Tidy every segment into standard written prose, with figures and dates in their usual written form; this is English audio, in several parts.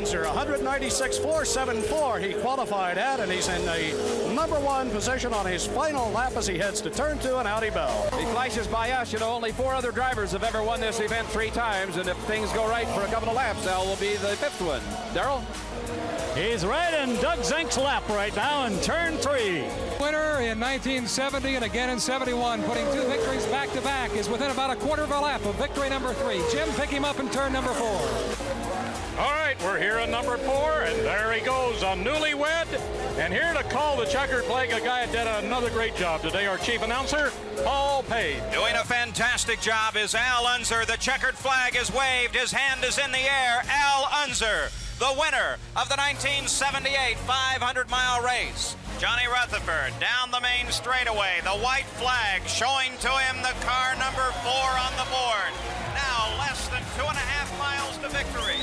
Unser, 196.474 he qualified at, and he's in the #1 position on his final lap as he heads to turn 2 and Audi Bell. He flashes by us. You know, only 4 other drivers have ever won this event 3 times, and if things go right for a couple of laps, Al will be the 5th one. Darrell? He's right in Doug Zink's lap right now in turn 3. Winner in 1970 and again in 71, putting 2 victories back to back, is within about a quarter of a lap of victory number 3. Jim, pick him up in turn number 4. All right, we're here in number 4, and there he goes, a newlywed. And here to call the checkered flag, a guy that did another great job today, our chief announcer, Paul Page. Doing a fantastic job is Al Unser. The checkered flag is waved. His hand is in the air. Al Unser, the winner of the 1978 500-mile race. Johnny Rutherford down the main straightaway. The white flag showing to him the car number 4 on the board. Now less than 2.5 miles to victory.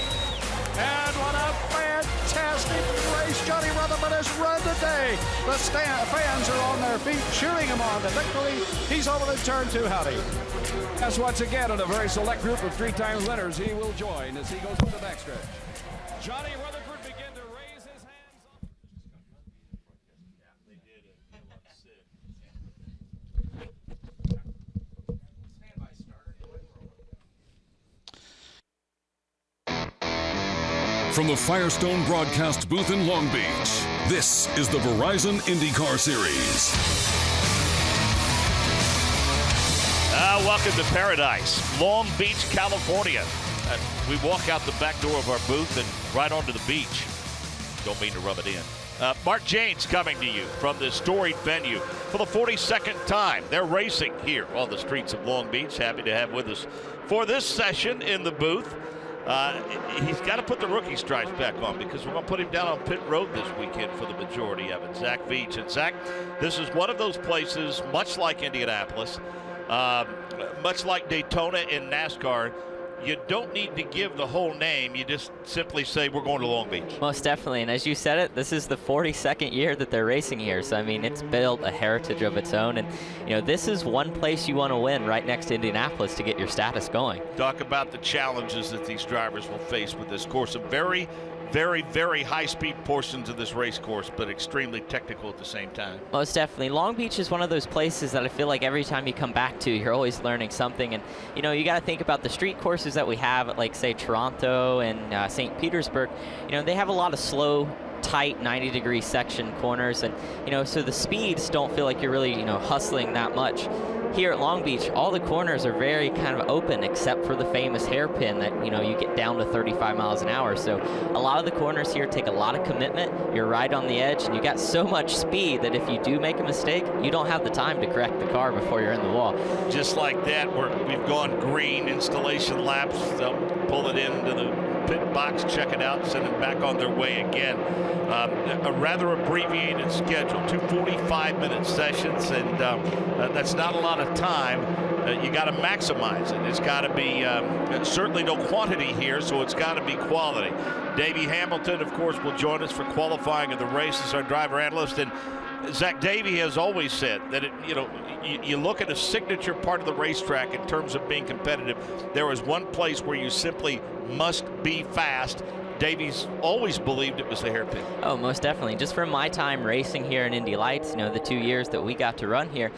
And what a fantastic race Johnny Rutherford has run today. The fans are on their feet cheering him on to victory. He's over to turn 2, Howdy. Yes, once again, in a very select group of 3-time winners, he will join as he goes to the backstretch. Johnny Rutherford began to raise his hands up. From the Firestone broadcast booth in Long Beach, this is the Verizon IndyCar Series. Welcome to paradise, Long Beach, California. We walk out the back door of our booth and right onto the beach. Don't mean to rub it in. Mark Jane's coming to you from this storied venue for the 42nd time. They're racing here on the streets of Long Beach. Happy to have with us for this session in the booth. He's got to put the rookie stripes back on because we're going to put him down on pit road this weekend for the majority of it. Zach Veach. And Zach, this is one of those places, much like Indianapolis, much like Daytona in NASCAR, you don't need to give the whole name. You just simply say, we're going to Long Beach. Most definitely. And as you said it, this is the 42nd year that they're racing here. So, I mean, it's built a heritage of its own. And, you know, this is one place you want to win right next to Indianapolis to get your status going. Talk about the challenges that these drivers will face with this course. A very, very, very high-speed portions of this race course, but extremely technical at the same time. Most definitely. Long Beach is one of those places that I feel like every time you come back to, you're always learning something. And, you know, you got to think about the street courses that we have at, like, say, Toronto and St. Petersburg. You know, they have a lot of slow, tight 90-degree section corners. And, you know, so the speeds don't feel like you're really, you know, hustling that much. Here at Long Beach, all the corners are very kind of open except for the famous hairpin that, you know, you get down to 35 miles an hour. So a lot of the corners here take a lot of commitment. You're right on the edge, and you got so much speed that if you do make a mistake, you don't have the time to correct the car before you're in the wall. Just like that, we've gone green, installation laps. They'll pull it into the pit box, check it out, send it back on their way again. A rather abbreviated schedule, 2 45-minute sessions, and that's not a lot of time. You got to maximize it. It's got to be certainly no quantity here, so it's got to be quality. Davey Hamilton, of course, will join us for qualifying of the race as our driver analyst. And Zach, Davey has always said that you look at a signature part of the racetrack in terms of being competitive. There is one place where you simply must be fast. Davey's always believed it was the hairpin. Oh, most definitely. Just from my time racing here in Indy Lights, you know, the 2 years that we got to run here,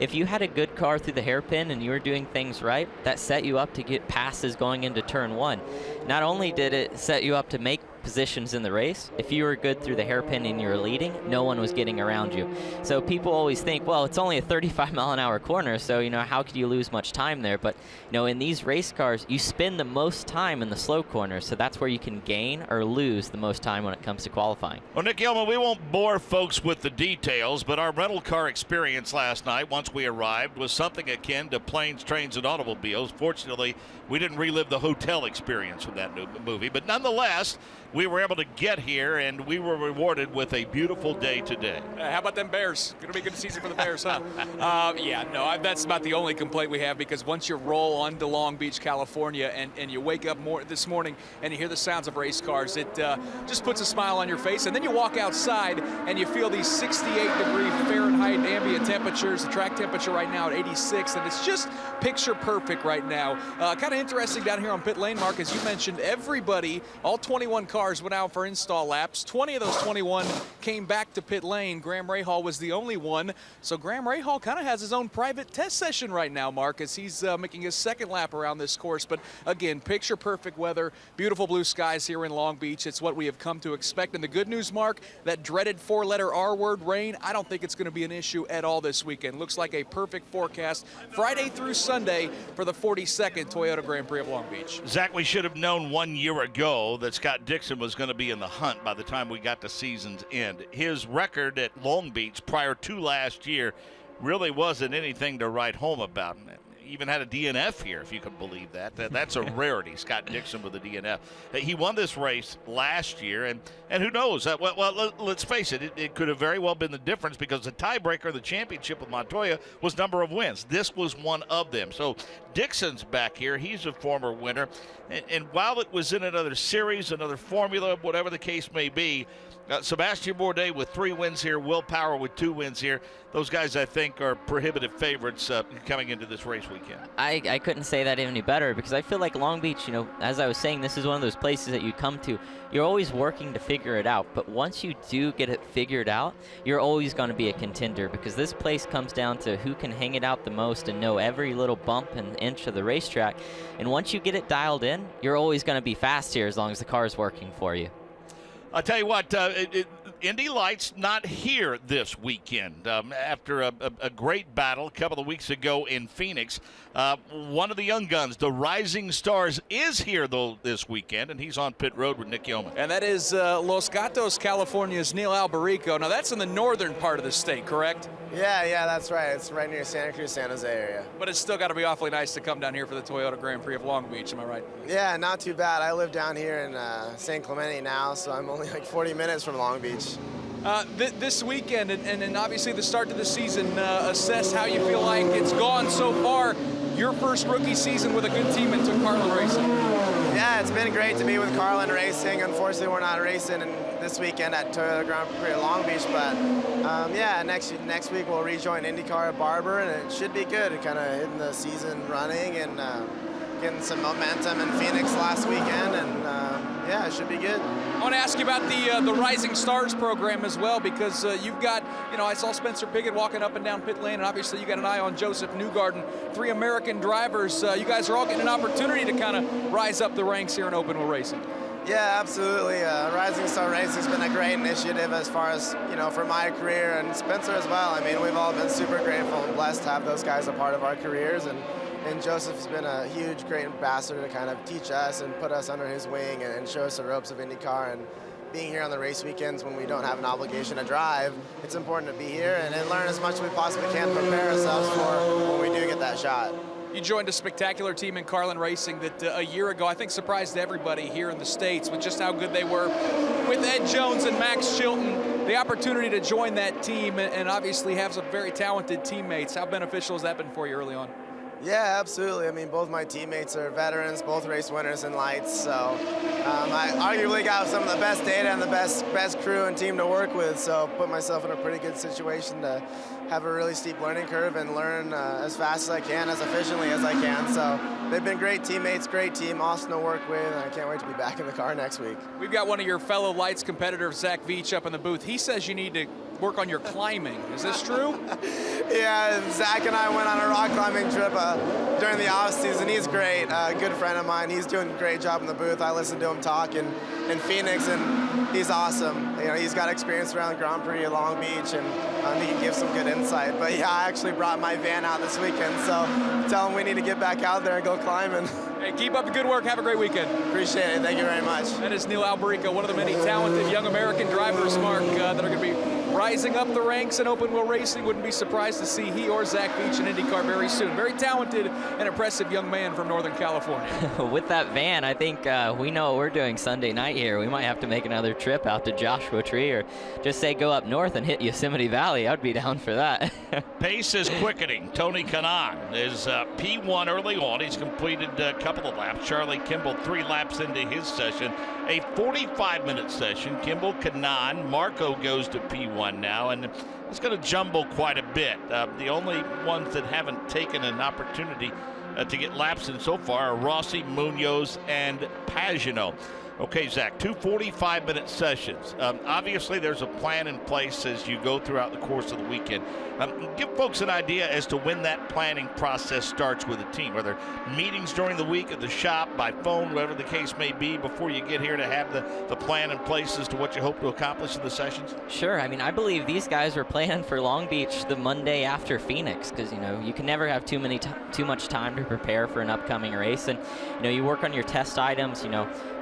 if you had a good car through the hairpin and you were doing things right, that set you up to get passes going into turn 1. Not only did it set you up to make positions in the race, if you were good through the hairpin and you were leading, no one was getting around you. So people always think, well, it's only a 35-mile-an-hour corner, so, you know, how could you lose much time there? But, you know, in these race cars, you spend the most time in the slow corners, so that's where you can gain or lose the most time when it comes to qualifying. Well, Nick Yelman, we won't bore folks with the details, but our rental car experience last night, once we arrived, was something akin to planes, trains, and automobiles. Fortunately, we didn't relive the hotel experience from that new movie, but nonetheless, we were able to get here, and we were rewarded with a beautiful day today. How about them Bears? Going to be a good season for the Bears, huh? Yeah, no, that's about the only complaint we have, because once you roll onto Long Beach, California, and you wake up this morning and you hear the sounds of race cars, it just puts a smile on your face. And then you walk outside and you feel these 68-degree Fahrenheit ambient temperatures, the track temperature right now at 86, and it's just picture perfect right now. Kind of interesting down here on pit lane, Mark, as you mentioned, everybody, all 21 cars cars went out for install laps. 20 of those 21 came back to pit lane. Graham Rahal was the only one. So Graham Rahal kind of has his own private test session right now, Mark, as he's making his second lap around this course. But again, picture perfect weather, beautiful blue skies here in Long Beach. It's what we have come to expect. And the good news, Mark, that dreaded 4-letter R word, rain, I don't think it's going to be an issue at all this weekend. Looks like a perfect forecast Friday through Sunday for the 42nd Toyota Grand Prix of Long Beach. Zach, we should have known 1 year ago that Scott Dixon was going to be in the hunt by the time we got to season's end. His record at Long Beach prior to last year really wasn't anything to write home about. Even had a DNF here, if you can believe that. That's a rarity, Scott Dixon with a DNF. He won this race last year, and who knows? Well, let's face it, it could have very well been the difference because the tiebreaker of the championship with Montoya was number of wins. This was one of them. So Dixon's back here. He's a former winner. And while it was in another series, another formula, whatever the case may be, Sebastian Bourdais with 3 wins here, Will Power with 2 wins here. Those guys, I think, are prohibitive favorites coming into this race weekend. I couldn't say that any better because I feel like Long Beach, as I was saying, this is one of those places that you come to. You're always working to figure it out, but once you do get it figured out, you're always going to be a contender because this place comes down to who can hang it out the most and know every little bump and inch of the racetrack. And once you get it dialed in, you're always going to be fast here as long as the car is working for you. I'll tell you what, Indy Lights not here this weekend after a great battle a couple of weeks ago in Phoenix. One of the young guns, the Rising Stars, is here, though, this weekend, and he's on pit road with Nick Yeoman. And that is Los Gatos, California's Neil Alberico. Now, that's in the northern part of the state, correct? Yeah, that's right. It's right near Santa Cruz, San Jose area. But it's still got to be awfully nice to come down here for the Toyota Grand Prix of Long Beach, am I right? Yeah, not too bad. I live down here in San Clemente now, so I'm only like 40 minutes from Long Beach. This weekend, and obviously the start to the season, assess how you feel like it's gone so far. Your first rookie season with a good team and took Carlin Racing. Yeah, it's been great to be with Carlin Racing. Unfortunately, we're not racing this weekend at Toyota Grand Prix of Long Beach, but yeah, next week we'll rejoin IndyCar at Barber, and it should be good. Kind of hitting the season running and getting some momentum in Phoenix last weekend, and yeah, it should be good. I want to ask you about the Rising Stars program as well, because you've got, I saw Spencer Piggott walking up and down pit lane, and obviously you got an eye on Joseph Newgarden. 3 American drivers. You guys are all getting an opportunity to kind of rise up the ranks here in open wheel racing. Yeah, absolutely. Rising Star Racing has been a great initiative as far as, for my career, and Spencer as well. I mean, we've all been super grateful and blessed to have those guys a part of our careers, and Joseph's been a huge, great ambassador to kind of teach us and put us under his wing and show us the ropes of IndyCar. And being here on the race weekends when we don't have an obligation to drive, it's important to be here and learn as much as we possibly can to prepare ourselves for when we do get that shot. You joined a spectacular team in Carlin Racing that a year ago I think surprised everybody here in the States with just how good they were with Ed Jones and Max Chilton. The opportunity to join that team and obviously have some very talented teammates. How beneficial has that been for you early on? Yeah, absolutely. I mean, both my teammates are veterans, both race winners in lights, so I arguably got some of the best data and the best crew and team to work with, so put myself in a pretty good situation to have a really steep learning curve and learn as fast as I can, as efficiently as I can. So they've been great teammates, great team, awesome to work with, and I can't wait to be back in the car next week. We've got one of your fellow lights competitors, Zach Veach, up in the booth. He says you need to work on your climbing. Is this true? Yeah, Zach and I went on a rock climbing trip during the off season. He's great, a good friend of mine. He's doing a great job in the booth. I listened to him talk in Phoenix, and he's awesome. He's got experience around Grand Prix of Long Beach, and he can give some good insight. But yeah, I actually brought my van out this weekend, so tell him we need to get back out there and go climbing. Hey, keep up the good work. Have a great weekend. Appreciate it. Thank you very much. That is Neil Alberico, one of the many talented young American drivers, Mark, that are going to be rising up the ranks in open wheel racing. Wouldn't be surprised to see he or Zach Veach in IndyCar very soon. Very talented and impressive young man from Northern California. With that van, I think we know what we're doing Sunday night here. We might have to make another trip out to Joshua Tree or just say go up north and hit Yosemite Valley. I'd be down for that. Pace is quickening. Tony Kanaan is P1 early on. He's completed a couple of laps. Charlie Kimball 3 laps into his session. A 45-minute session. Kimball, Kanaan, Marco goes to P1 now, and it's going to jumble quite a bit. The only ones that haven't taken an opportunity to get laps in so far are Rossi, Munoz, and Pagano. Okay, Zach, 2 45-minute sessions. Obviously, there's a plan in place as you go throughout the course of the weekend. Give folks an idea as to when that planning process starts with a team. Are there meetings during the week at the shop, by phone, whatever the case may be, before you get here to have the plan in place as to what you hope to accomplish in the sessions? Sure. I mean, I believe these guys were planned for Long Beach the Monday after Phoenix because, you can never have too much time to prepare for an upcoming race. And, you work on your test items.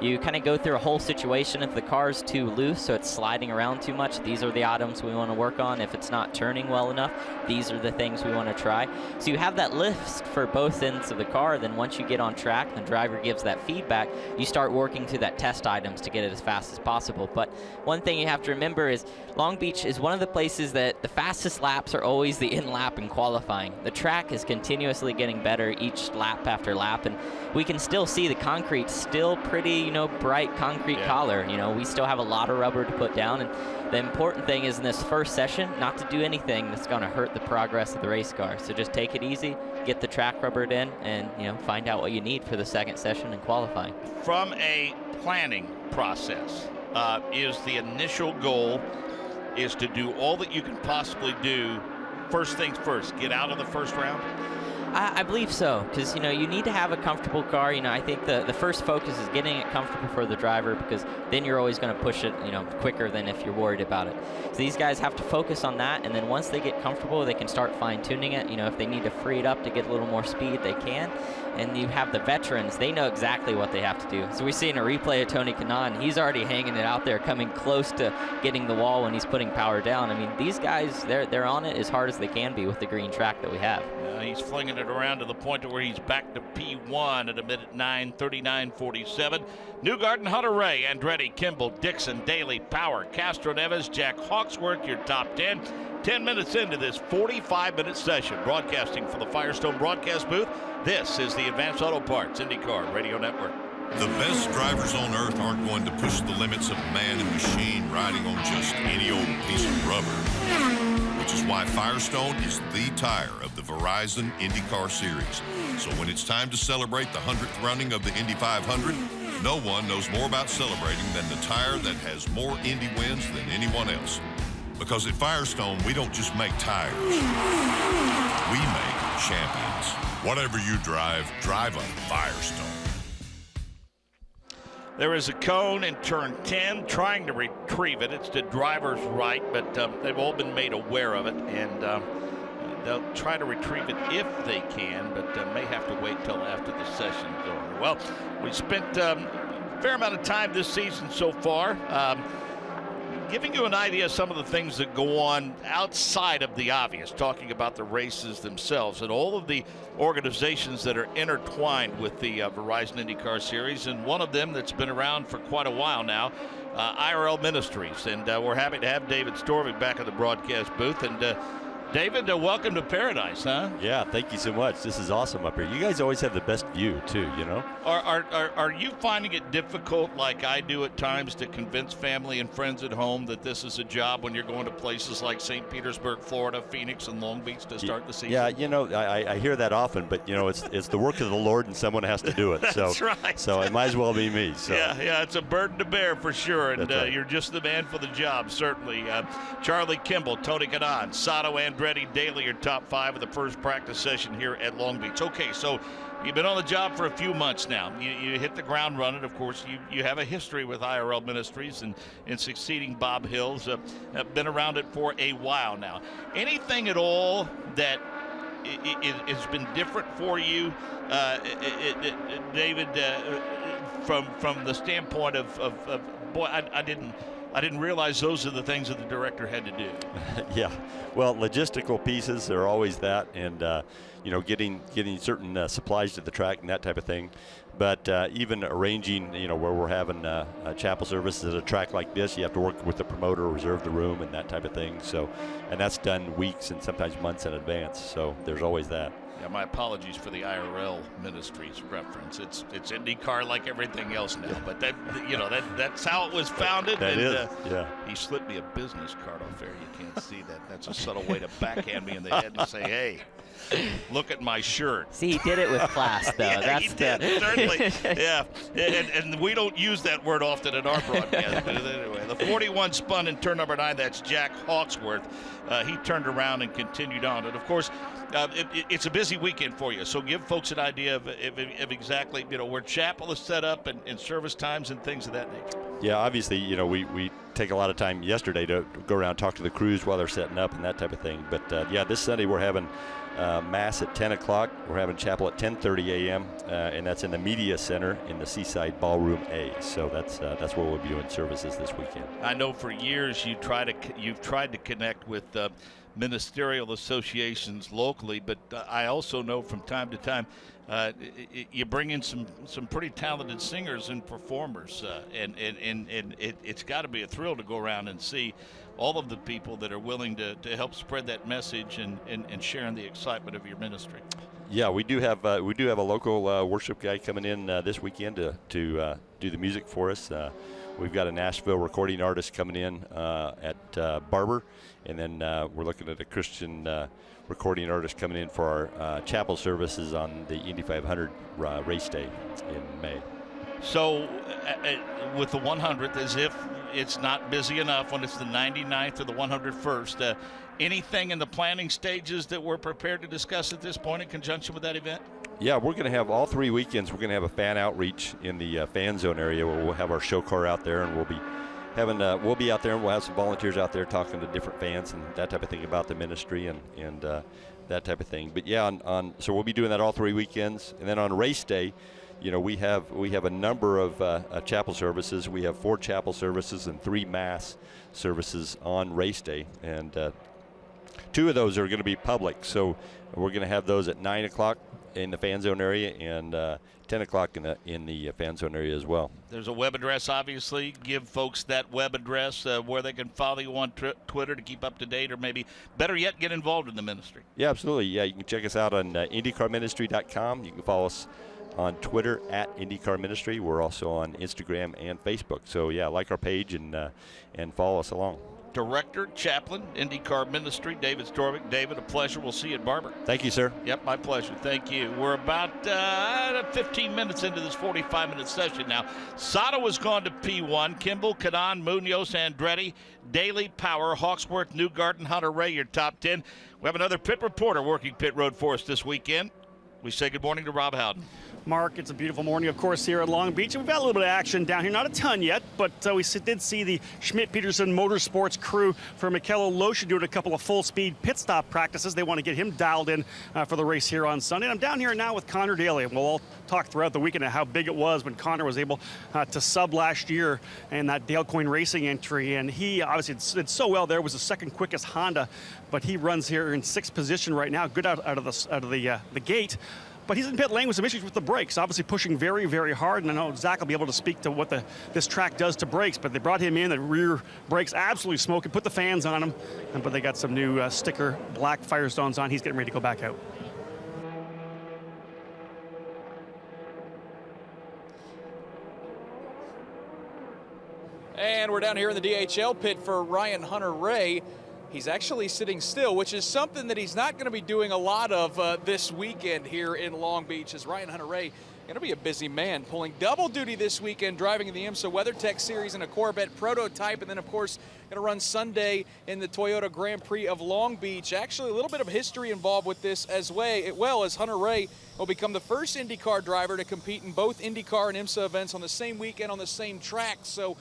You kind of go through a whole situation. If the car's too loose, so it's sliding around too much, these are the items we want to work on. If it's not turning well enough, these are the things we want to try. So you have that list for both ends of the car. Then once you get on track and the driver gives that feedback, you start working through that test items to get it as fast as possible. But one thing you have to remember is Long Beach is one of the places that the fastest laps are always the in-lap in qualifying. The track is continuously getting better each lap after lap, and we can still see the concrete still pretty, bright concrete color. We still have a lot of rubber to put down, and the important thing is in this first session not to do anything that's going to hurt the progress of the race car. So just take it easy, get the track rubbered in, and find out what you need for the second session in qualifying. From a planning process, is the initial goal is to do all that you can possibly do first things first, get out of the first round? I believe so, because you need to have a comfortable car. I think the first focus is getting it comfortable for the driver, because then you're always going to push it quicker than if you're worried about it. So these guys have to focus on that, and then once they get comfortable, they can start fine-tuning it. If they need to free it up to get a little more speed, they can. And you have the veterans, they know exactly what they have to do. So we're seeing a replay of Tony Kanaan. He's already hanging it out there, coming close to getting the wall when he's putting power down. I mean, these guys, they're on it as hard as they can be with the green track that we have. He's flinging it around to the point to where he's back to P1 at a minute 9:39.47. Newgarden, Hunter Ray, Andretti, Kimball, Dixon, Daly, Power, Castro Neves, Jack Hawksworth, your top 10. 10 minutes into this 45-minute session, broadcasting from the Firestone broadcast booth, this is the Advanced Auto Parts IndyCar Radio Network. The best drivers on earth aren't going to push the limits of man and machine riding on just any old piece of rubber, which is why Firestone is the tire of the Verizon IndyCar Series. So when it's time to celebrate the 100th running of the Indy 500, no one knows more about celebrating than the tire that has more Indy wins than anyone else. Because at Firestone, we don't just make tires, we make champions. Whatever you drive, drive a Firestone. There is a cone in turn 10, trying to retrieve it. It's to driver's right, but they've all been made aware of it, and they'll try to retrieve it if they can, but may have to wait till after the session's over. Well, we spent a fair amount of time this season so far giving you an idea of some of the things that go on outside of the obvious, talking about the races themselves and all of the organizations that are intertwined with the Verizon IndyCar Series, and one of them that's been around for quite a while now, IRL Ministries. And we're happy to have David Storvik back in the broadcast booth. And David, welcome to paradise, huh? Yeah, thank you so much. This is awesome up here. You guys always have the best view, too, Are you finding it difficult, like I do at times, to convince family and friends at home that this is a job when you're going to places like St. Petersburg, Florida, Phoenix, and Long Beach to start the season? Yeah, I hear that often, but, it's the work of the Lord and someone has to do it. That's right. So it might as well be me. So. Yeah, it's a burden to bear for sure, and right. You're just the man for the job, certainly. Charlie Kimball, Tony Kanaan, Sato Andretti, Daly, your top 5 of the first practice session here at Long Beach. Okay, so you've been on the job for a few months now. You hit the ground running. Of course, you have a history with IRL Ministries and succeeding Bob Hills. Have been around it for a while now. Anything at all that has been different for you, David, from the standpoint of boy, I didn't realize those are the things that the director had to do. Yeah, well, logistical pieces are always that, and getting certain supplies to the track and that type of thing. But even arranging, where we're having a chapel services at a track like this, you have to work with the promoter, reserve the room, and that type of thing. So, and that's done weeks and sometimes months in advance. So there's always that. Yeah, my apologies for the IRL Ministries reference. It's IndyCar like everything else now, but that's how it was founded. That is, yeah. He slipped me a business card off there. You can't see that. That's a subtle way to backhand me in the head and say, hey, look at my shirt. See, he did it with class, though. Yeah, That's he did. Certainly Exactly. Yeah. And we don't use that word often in our broadcast. But anyway, the 41 spun in turn number 9. That's Jack Hawksworth. He turned around and continued on. And, of course, it's a busy weekend for you. So give folks an idea of exactly, where Chapel is set up and service times and things of that nature. Yeah, obviously, we take a lot of time yesterday to go around and talk to the crews while they're setting up and that type of thing. But, this Sunday we're having Mass at 10 o'clock. We're having chapel at 10:30 a.m., and that's in the Media Center in the Seaside Ballroom A. So that's where we'll be doing services this weekend. I know for years you've tried to connect with ministerial associations locally, but I also know from time to time you bring in some pretty talented singers and performers, and it's got to be a thrill to go around and see all of the people that are willing to help spread that message and sharing the excitement of your ministry. Yeah, we do have a local worship guy coming in this weekend to do the music for us. We've got a Nashville recording artist coming in at Barber, and then we're looking at a Christian recording artist coming in for our chapel services on the Indy 500 race day in May. So with the 100th, as if it's not busy enough when it's the 99th or the 101st, anything in the planning stages that we're prepared to discuss at this point in conjunction with that event? Yeah, we're going to have all 3 weekends. We're going to have a fan outreach in the fan zone area where we'll have our show car out there, and we'll be out there, and we'll have some volunteers out there talking to different fans and that type of thing about the ministry and that type of thing. But yeah, so we'll be doing that all 3 weekends, and then on race day, we have a number of chapel services. We have 4 chapel services and 3 mass services on race day, and 2 of those are going to be public. So we're going to have those at 9 o'clock in the fan zone area and 10 o'clock in the fan zone area as well. There's a web address, obviously. Give folks that web address where they can follow you on Twitter to keep up to date, or maybe better yet, get involved in the ministry. Yeah, absolutely. Yeah, you can check us out on IndyCarMinistry.com. You can follow us on Twitter at IndyCar Ministry. We're also on Instagram and Facebook. So yeah, like our page and follow us along. Director, Chaplain, IndyCar Ministry, David Storvik. David, a pleasure. We'll see you at Barber. Thank you, sir. Yep, my pleasure. Thank you. We're about 15 minutes into this 45-minute session now. Sato has gone to P1. Kimball, Kanan, Munoz, Andretti, Daly, Power, Hawksworth, Newgarden, Hunter Ray, your top 10. We have another pit reporter working pit road for us this weekend. We say good morning to Rob Howden. Mark, it's a beautiful morning, of course, here at Long Beach. And we've got a little bit of action down here. Not a ton yet, but we did see the Schmidt-Peterson Motorsports crew for Michele Loesche doing a couple of full-speed pit stop practices. They want to get him dialed in for the race here on Sunday. And I'm down here now with Connor Daly. And we'll all talk throughout the weekend of how big it was when Connor was able to sub last year in that Dale Coyne Racing entry. And he obviously did so well there. Was the second quickest Honda, but he runs here in 6th position right now. Good out of the gate. But he's in pit lane with some issues with the brakes, obviously pushing very, very hard. And I know Zach will be able to speak to what this track does to brakes, but they brought him in, the rear brakes absolutely smoking, put the fans on him, but they got some new sticker black Firestones on. He's getting ready to go back out. And we're down here in the DHL pit for Ryan Hunter-Reay. He's actually sitting still, which is something that he's not going to be doing a lot of this weekend here in Long Beach, as Ryan Hunter-Reay going to be a busy man, pulling double duty this weekend, driving in the IMSA WeatherTech Series in a Corvette prototype, and then, of course, going to run Sunday in the Toyota Grand Prix of Long Beach. Actually, a little bit of history involved with this as well, as Hunter-Reay will become the first IndyCar driver to compete in both IndyCar and IMSA events on the same weekend on the same track. So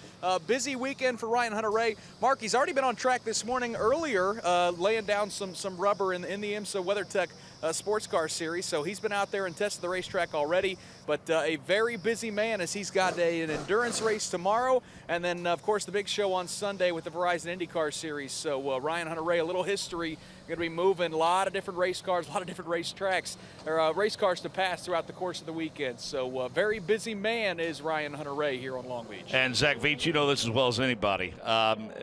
busy weekend for Ryan Hunter-Reay. Mark, he's already been on track this morning earlier, laying down some rubber in the IMSA WeatherTech sports car series. So he's been out there and tested the racetrack already, but a very busy man, as he's got an endurance race tomorrow, and then of course the big show on Sunday with the Verizon IndyCar series. So Ryan Hunter-Reay, a little history, going to be moving a lot of different race cars, a lot of different race tracks, or race cars to pass throughout the course of the weekend. So very busy man is Ryan Hunter-Reay here on Long Beach. And Zach Veach, you know this as well as anybody.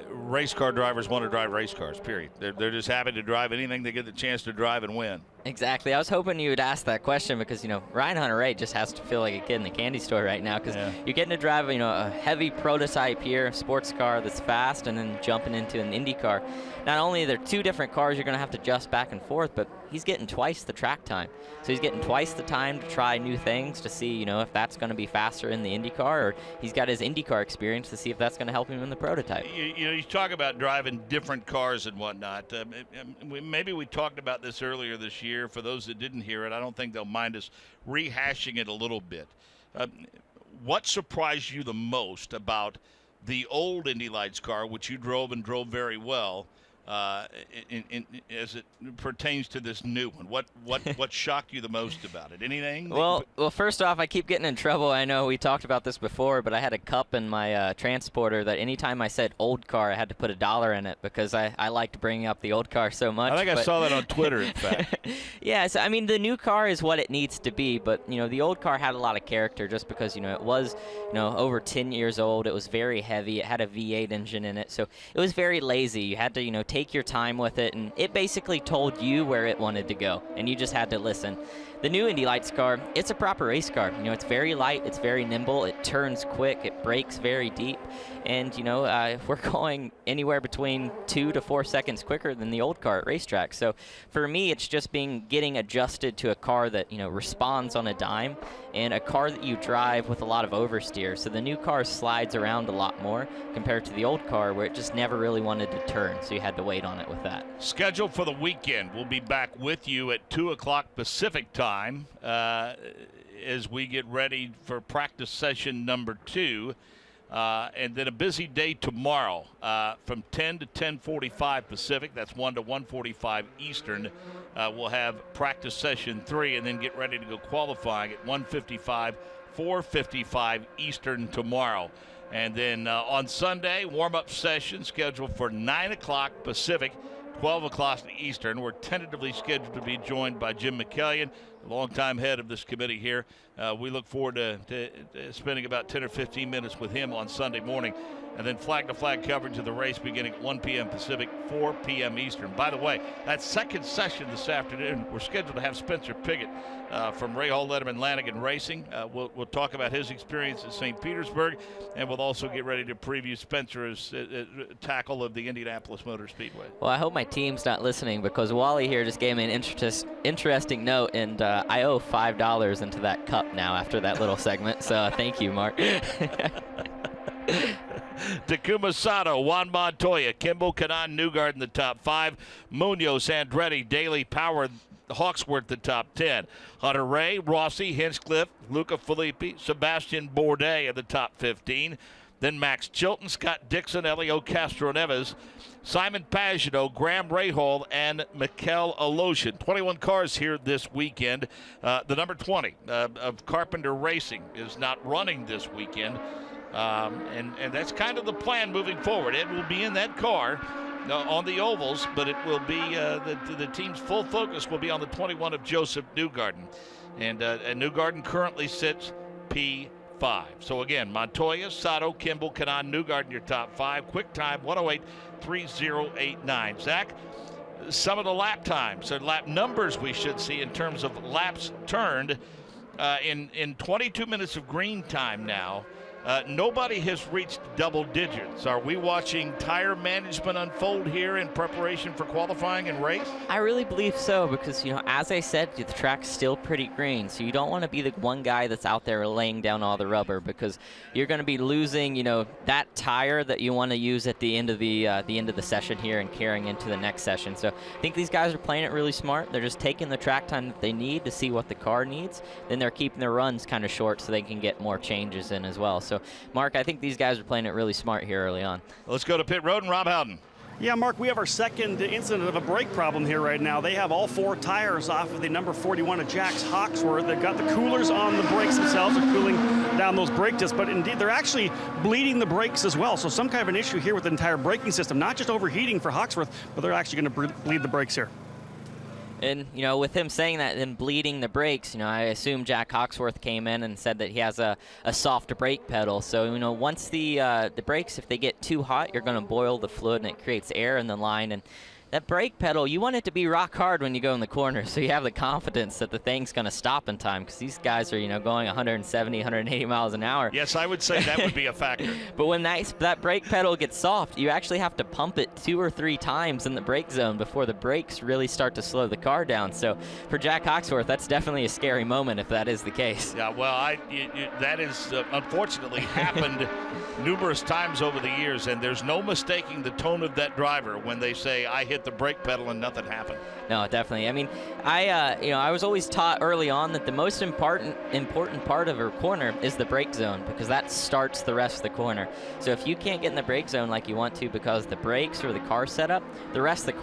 Race car drivers want to drive race cars, period. They're just happy to drive anything they get the chance to drive and win. Exactly. I was hoping you would ask that question because, Ryan Hunter-Reay just has to feel like a kid in the candy store right now because you're getting to drive, a heavy prototype here, a sports car that's fast, and then jumping into an Indy car. Not only are there 2 different cars you're going to have to adjust back and forth, but he's getting twice the track time. So he's getting twice the time to try new things to see, you know, if that's going to be faster in the IndyCar, or he's got his IndyCar experience to see if that's going to help him in the prototype. You know, you talk about driving different cars and whatnot. Maybe we talked about this earlier this year. For those that didn't hear it, I don't think they'll mind us rehashing it a little bit. What surprised you the most about the old Indy Lights car, which you drove and drove very well, as it pertains to this new one? What shocked you the most about it? Anything? Well, first off, I keep getting in trouble. I know we talked about this before, but I had a cup in my transporter that anytime I said old car, I had to put $1 in it because I liked bringing up the old car so much. I think I saw that on Twitter, in fact. Yeah, so I mean, the new car is what it needs to be, but you know, the old car had a lot of character just because, you know, it was, you know, over 10 years old. It was very heavy. It had a V8 engine in it, so it was very lazy. You had to, you know, take your time with it, and it basically told you where it wanted to go, and you just had to listen. The new Indy Lights car, it's a proper race car. You know, it's very light, it's very nimble, it turns quick, it brakes very deep, and you know, we're going anywhere between 2 to 4 seconds quicker than the old car at racetracks. So for me, it's just getting adjusted to a car that, you know, responds on a dime, and a car that you drive with a lot of oversteer. So the new car slides around a lot more compared to the old car where it just never really wanted to turn, so you had to wait on it with that. Scheduled for the weekend. We'll be back with you at 2 o'clock Pacific time as we get ready for practice session number 2. And then a busy day tomorrow from 10 to 10:45 Pacific. That's 1 to 1:45 Eastern. We'll have practice session 3 and then get ready to go qualifying at 1:55, 4:55 Eastern tomorrow. And then on Sunday, warm-up session scheduled for 9 o'clock Pacific, 12 o'clock Eastern. We're tentatively scheduled to be joined by Jim McKellion, the longtime head of this committee here. We look forward to spending about 10 or 15 minutes with him on Sunday morning. And then flag-to-flag coverage of the race beginning at 1 p.m. Pacific, 4 p.m. Eastern. By the way, that second session this afternoon, we're scheduled to have Spencer Piggott from Ray Hall Letterman Lanigan Racing. We'll talk about his experience at St. Petersburg, and we'll also get ready to preview Spencer's tackle of the Indianapolis Motor Speedway. Well, I hope my team's not listening because Wally here just gave me an interesting note, and I owe $5 into that cup now after that little segment, so thank you, Mark. Takuma Sato, Juan Montoya, Kimball, Kanan, Newgarden, the top 5. Munoz, Andretti, Daly, Power, Hawksworth, the top 10. Hunter Ray, Rossi, Hinchcliffe, Luca Filippi, Sebastian Bourdais in the top 15. Then Max Chilton, Scott Dixon, Elio Castroneves, Simon Pagenaud, Graham Rahal, and Mikel Aloshin. 21 cars here this weekend. The number 20 of Carpenter Racing is not running this weekend. And that's kind of the plan moving forward. It will be in that car on the ovals, but it will be the team's full focus will be on the 21 of Joseph Newgarden. And Newgarden currently sits P5. So again, Montoya, Sato, Kimball, Kanan, Newgarden, your top 5. Quick time, 108.3089. Zach, some of the lap times, or lap numbers we should see in terms of laps turned in 22 minutes of green time now. Nobody has reached double digits. Are we watching tire management unfold here in preparation for qualifying and race? I really believe so because, you know, as I said, the track's still pretty green, so you don't want to be the one guy that's out there laying down all the rubber because you're going to be losing, you know, that tire that you want to use at the end of the session here and carrying into the next session. So I think these guys are playing it really smart. They're just taking the track time that they need to see what the car needs. Then they're keeping their runs kind of short so they can get more changes in as well. So, Mark, I think these guys are playing it really smart here early on. Let's go to pit road and Rob Howden. Yeah, Mark, we have our second incident of a brake problem here right now. They have all 4 tires off of the number 41 of Jack's Hawksworth. They've got the coolers on the brakes themselves. They're cooling down those brake discs, but indeed they're actually bleeding the brakes as well. So some kind of an issue here with the entire braking system, not just overheating for Hawksworth, but they're actually going to bleed the brakes here. And, you know, with him saying that and bleeding the brakes, you know, I assume Jack Hawksworth came in and said that he has a soft brake pedal. So, you know, once the brakes, if they get too hot, you're going to boil the fluid and it creates air in the line. And that brake pedal, you want it to be rock hard when you go in the corner, so you have the confidence that the thing's going to stop in time, because these guys are, going 170, 180 miles an hour. Yes, I would say that would be a factor. But when that brake pedal gets soft, you actually have to pump it 2 or 3 times in the brake zone before the brakes really start to slow the car down. So for Jack Hawksworth, that's definitely a scary moment if that is the case. Yeah, well, that is unfortunately happened numerous times over the years, and there's no mistaking the tone of that driver when they say, I hit the brake pedal and nothing happened. No, definitely. I mean, I was always taught early on that the most important part of a corner is the brake zone, because that starts the rest of the corner. So if you can't get in the brake zone like you want to because the brakes or the car setup, the rest of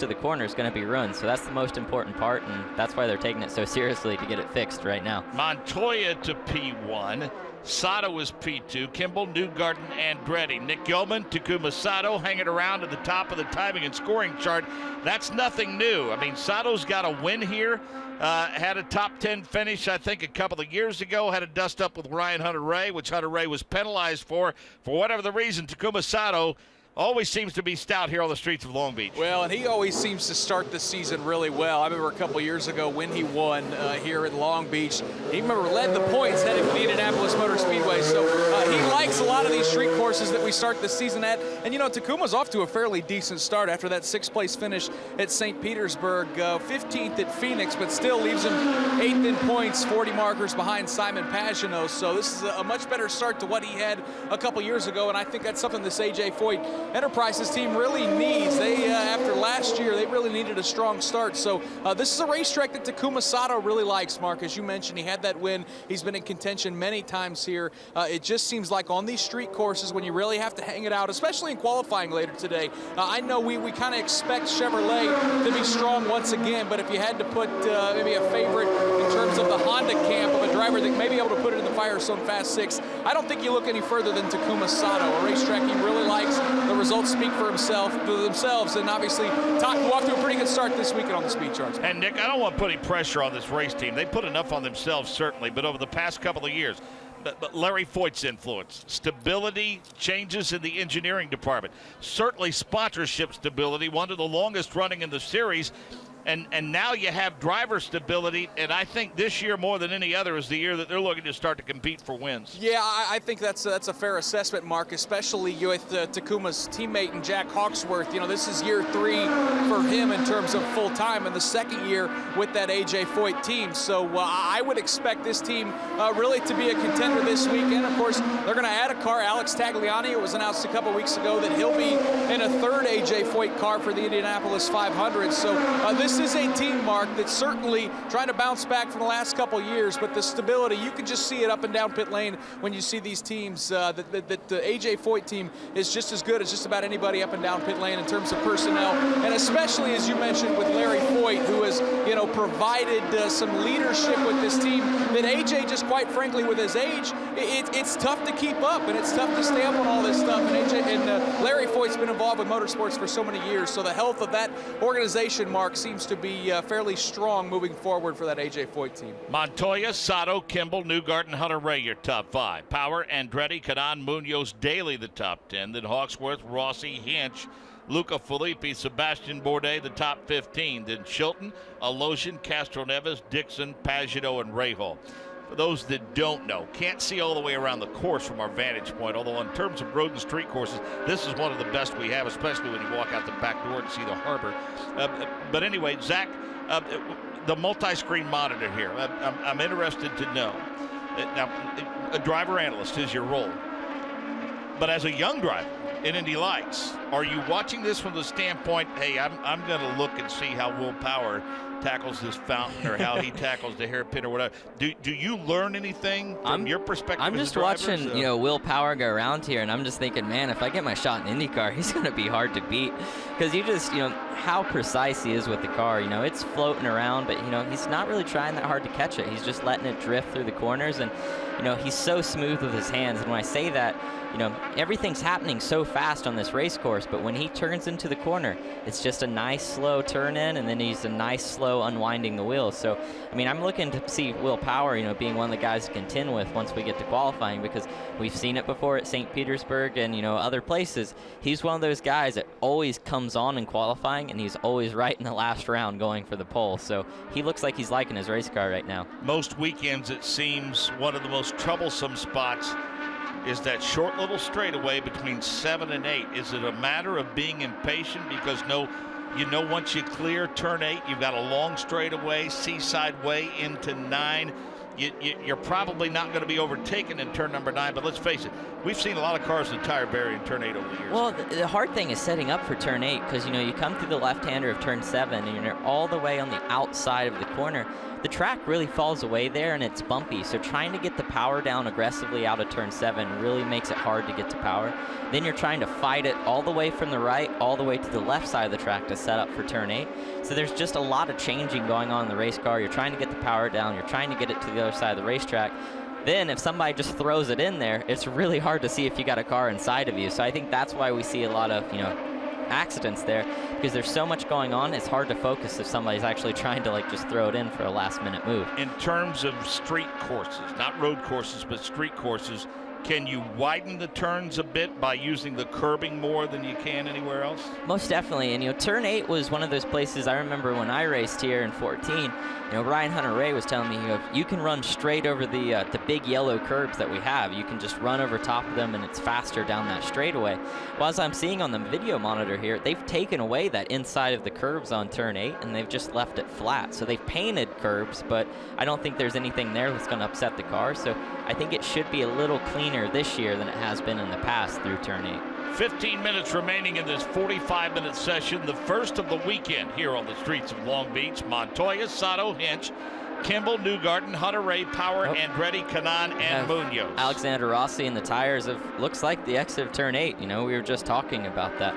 the corner is going to be ruined. So that's the most important part, and that's why they're taking it so seriously to get it fixed right now. Montoya to P1. Sato is P2, Kimball, Newgarden, Andretti. Nick Gilman, Takuma Sato hanging around at the top of the timing and scoring chart. That's nothing new. I mean, Sato's got a win here. Had a top 10 finish, I think, a couple of years ago. Had a dust up with Ryan Hunter-Reay, which Hunter-Reay was penalized for whatever the reason. Takuma Sato always seems to be stout here on the streets of Long Beach. Well, and he always seems to start the season really well. I remember a couple years ago when he won here at Long Beach. He led the points heading to the Indianapolis Motor Speedway. So he likes a lot of these street courses that we start the season at. And, Takuma's off to a fairly decent start after that 6th-place finish at St. Petersburg, 15th at Phoenix, but still leaves him 8th in points, 40 markers behind Simon Pagenaud. So this is a much better start to what he had a couple years ago, and I think that's something this A.J. Foyt Enterprises team really needs. They, after last year, they really needed a strong start. So this is a racetrack that Takuma Sato really likes, Mark. As you mentioned, he had that win. He's been in contention many times here. It just seems like on these street courses, when you really have to hang it out, especially in qualifying later today, I know we kind of expect Chevrolet to be strong once again, but if you had to put maybe a favorite in terms of the Honda camp of a driver that may be able to put it in the Firestone Fast 6, I don't think you look any further than Takuma Sato, a racetrack he really likes. The results speak for themselves, and obviously Taku off to a pretty good start this weekend on the speed charts. And Nick, I don't want to put any pressure on this race team. They put enough on themselves, certainly, but over the past couple of years, but Larry Foyt's influence, stability, changes in the engineering department, certainly sponsorship stability, one of the longest running in the series. And now you have driver stability, and I think this year more than any other is the year that they're looking to start to compete for wins. Yeah, I think that's a fair assessment, Mark, especially with Takuma's teammate and Jack Hawksworth. This is year 3 for him in terms of full-time, and the second year with that A.J. Foyt team. So I would expect this team really to be a contender this weekend. Of course, they're going to add a car, Alex Tagliani. It was announced a couple weeks ago that he'll be in a third A.J. Foyt car for the Indianapolis 500. So this is a team, Mark, that's certainly trying to bounce back from the last couple years, but the stability, you can just see it up and down pit lane when you see these teams. That the A.J. Foyt team is just as good as just about anybody up and down pit lane in terms of personnel, and especially, as you mentioned, with Larry Foyt, who has, provided some leadership with this team that A.J. just quite frankly, with his age, it's tough to keep up, and it's tough to stay up on all this stuff, and Larry Foyt's been involved with motorsports for so many years, so the health of that organization, Mark, seems to be fairly strong moving forward for that A.J. Foyt team. Montoya, Sato, Kimball, Newgarden, Hunter-Reay, your top 5. Power, Andretti, Canan, Munoz, Daly, the top 10. Then Hawksworth, Rossi, Hinch, Luca Filippi, Sebastian Bourdais, the top 15. Then Chilton, Alosian, Castroneves, Dixon, Pagenaud, and Rahal. For those that don't know, can't see all the way around the course from our vantage point, although in terms of road and street courses, this is one of the best we have, especially when you walk out the back door and see the harbor. But anyway, Zach, the multi-screen monitor here, I'm interested to know. Now, a driver analyst is your role. But as a young driver in Indy Lights, are you watching this from the standpoint, hey, I'm going to look and see how Will Power tackles this fountain or how he tackles the hairpin or whatever? Do you learn anything from your perspective? I'm just watching, Will Power go around here, and I'm just thinking, man, if I get my shot in IndyCar, he's going to be hard to beat, because you just, how precise he is with the car. It's floating around, but he's not really trying that hard to catch it. He's just letting it drift through the corners, and you know, he's so smooth with his hands. And when I say that, you know, everything's happening so fast on this race course, but when he turns into the corner, it's just a nice slow turn in, and then he's a nice slow unwinding the wheel. So, I mean, I'm looking to see Will Power, you know, being one of the guys to contend with once we get to qualifying, because we've seen it before at St. Petersburg and, you know, other places. He's one of those guys that always comes on in qualifying, and he's always right in the last round going for the pole. So he looks like he's liking his race car right now. Most weekends, it seems one of the most troublesome spots is that short little straightaway between 7 and 8. Is it a matter of being impatient because you know once you clear turn 8, you've got a long straightaway, seaside way into 9. You're probably not going to be overtaken in turn number 9, but let's face it, we've seen a lot of cars in the tire barrier in turn 8 over the years. Well, the hard thing is setting up for turn 8, because, you know, you come through the left-hander of turn 7 and you're all the way on the outside of the corner. The track really falls away there and it's bumpy, so trying to get the power down aggressively out of turn 7 really makes it hard to get to power. Then you're trying to fight it all the way from the right all the way to the left side of the track to set up for turn 8. So there's just a lot of changing going on in the race car. You're trying to get the power down, you're trying to get it to the other side of the racetrack. Then if somebody just throws it in there, it's really hard to see if you got a car inside of you. So I think that's why we see a lot of, you know, accidents there, because there's so much going on. It's hard to focus if somebody's actually trying to like just throw it in for a last minute move. In terms of street courses, not road courses, but street courses, can you widen the turns a bit by using the curbing more than you can anywhere else? Most definitely. And, you know, turn 8 was one of those places I remember when I raced here in 14. You know, Ryan Hunter-Ray was telling me, you know, you can run straight over the big yellow curbs that we have. You can just run over top of them and it's faster down that straightaway. Well, as I'm seeing on the video monitor here, they've taken away that inside of the curbs on turn 8 and they've just left it flat. So they've painted curbs, but I don't think there's anything there that's going to upset the car. So I think it should be a little cleaner this year than it has been in the past through turn 8. 15 minutes remaining in this 45-minute session, the first of the weekend here on the streets of Long Beach. Montoya, Sato, Hinch, Kimball, Newgarden, Hunter-Ray, Power, Andretti, Kanaan, and Munoz. Alexander Rossi in the tires of, looks like the exit of turn 8. You know, we were just talking about that.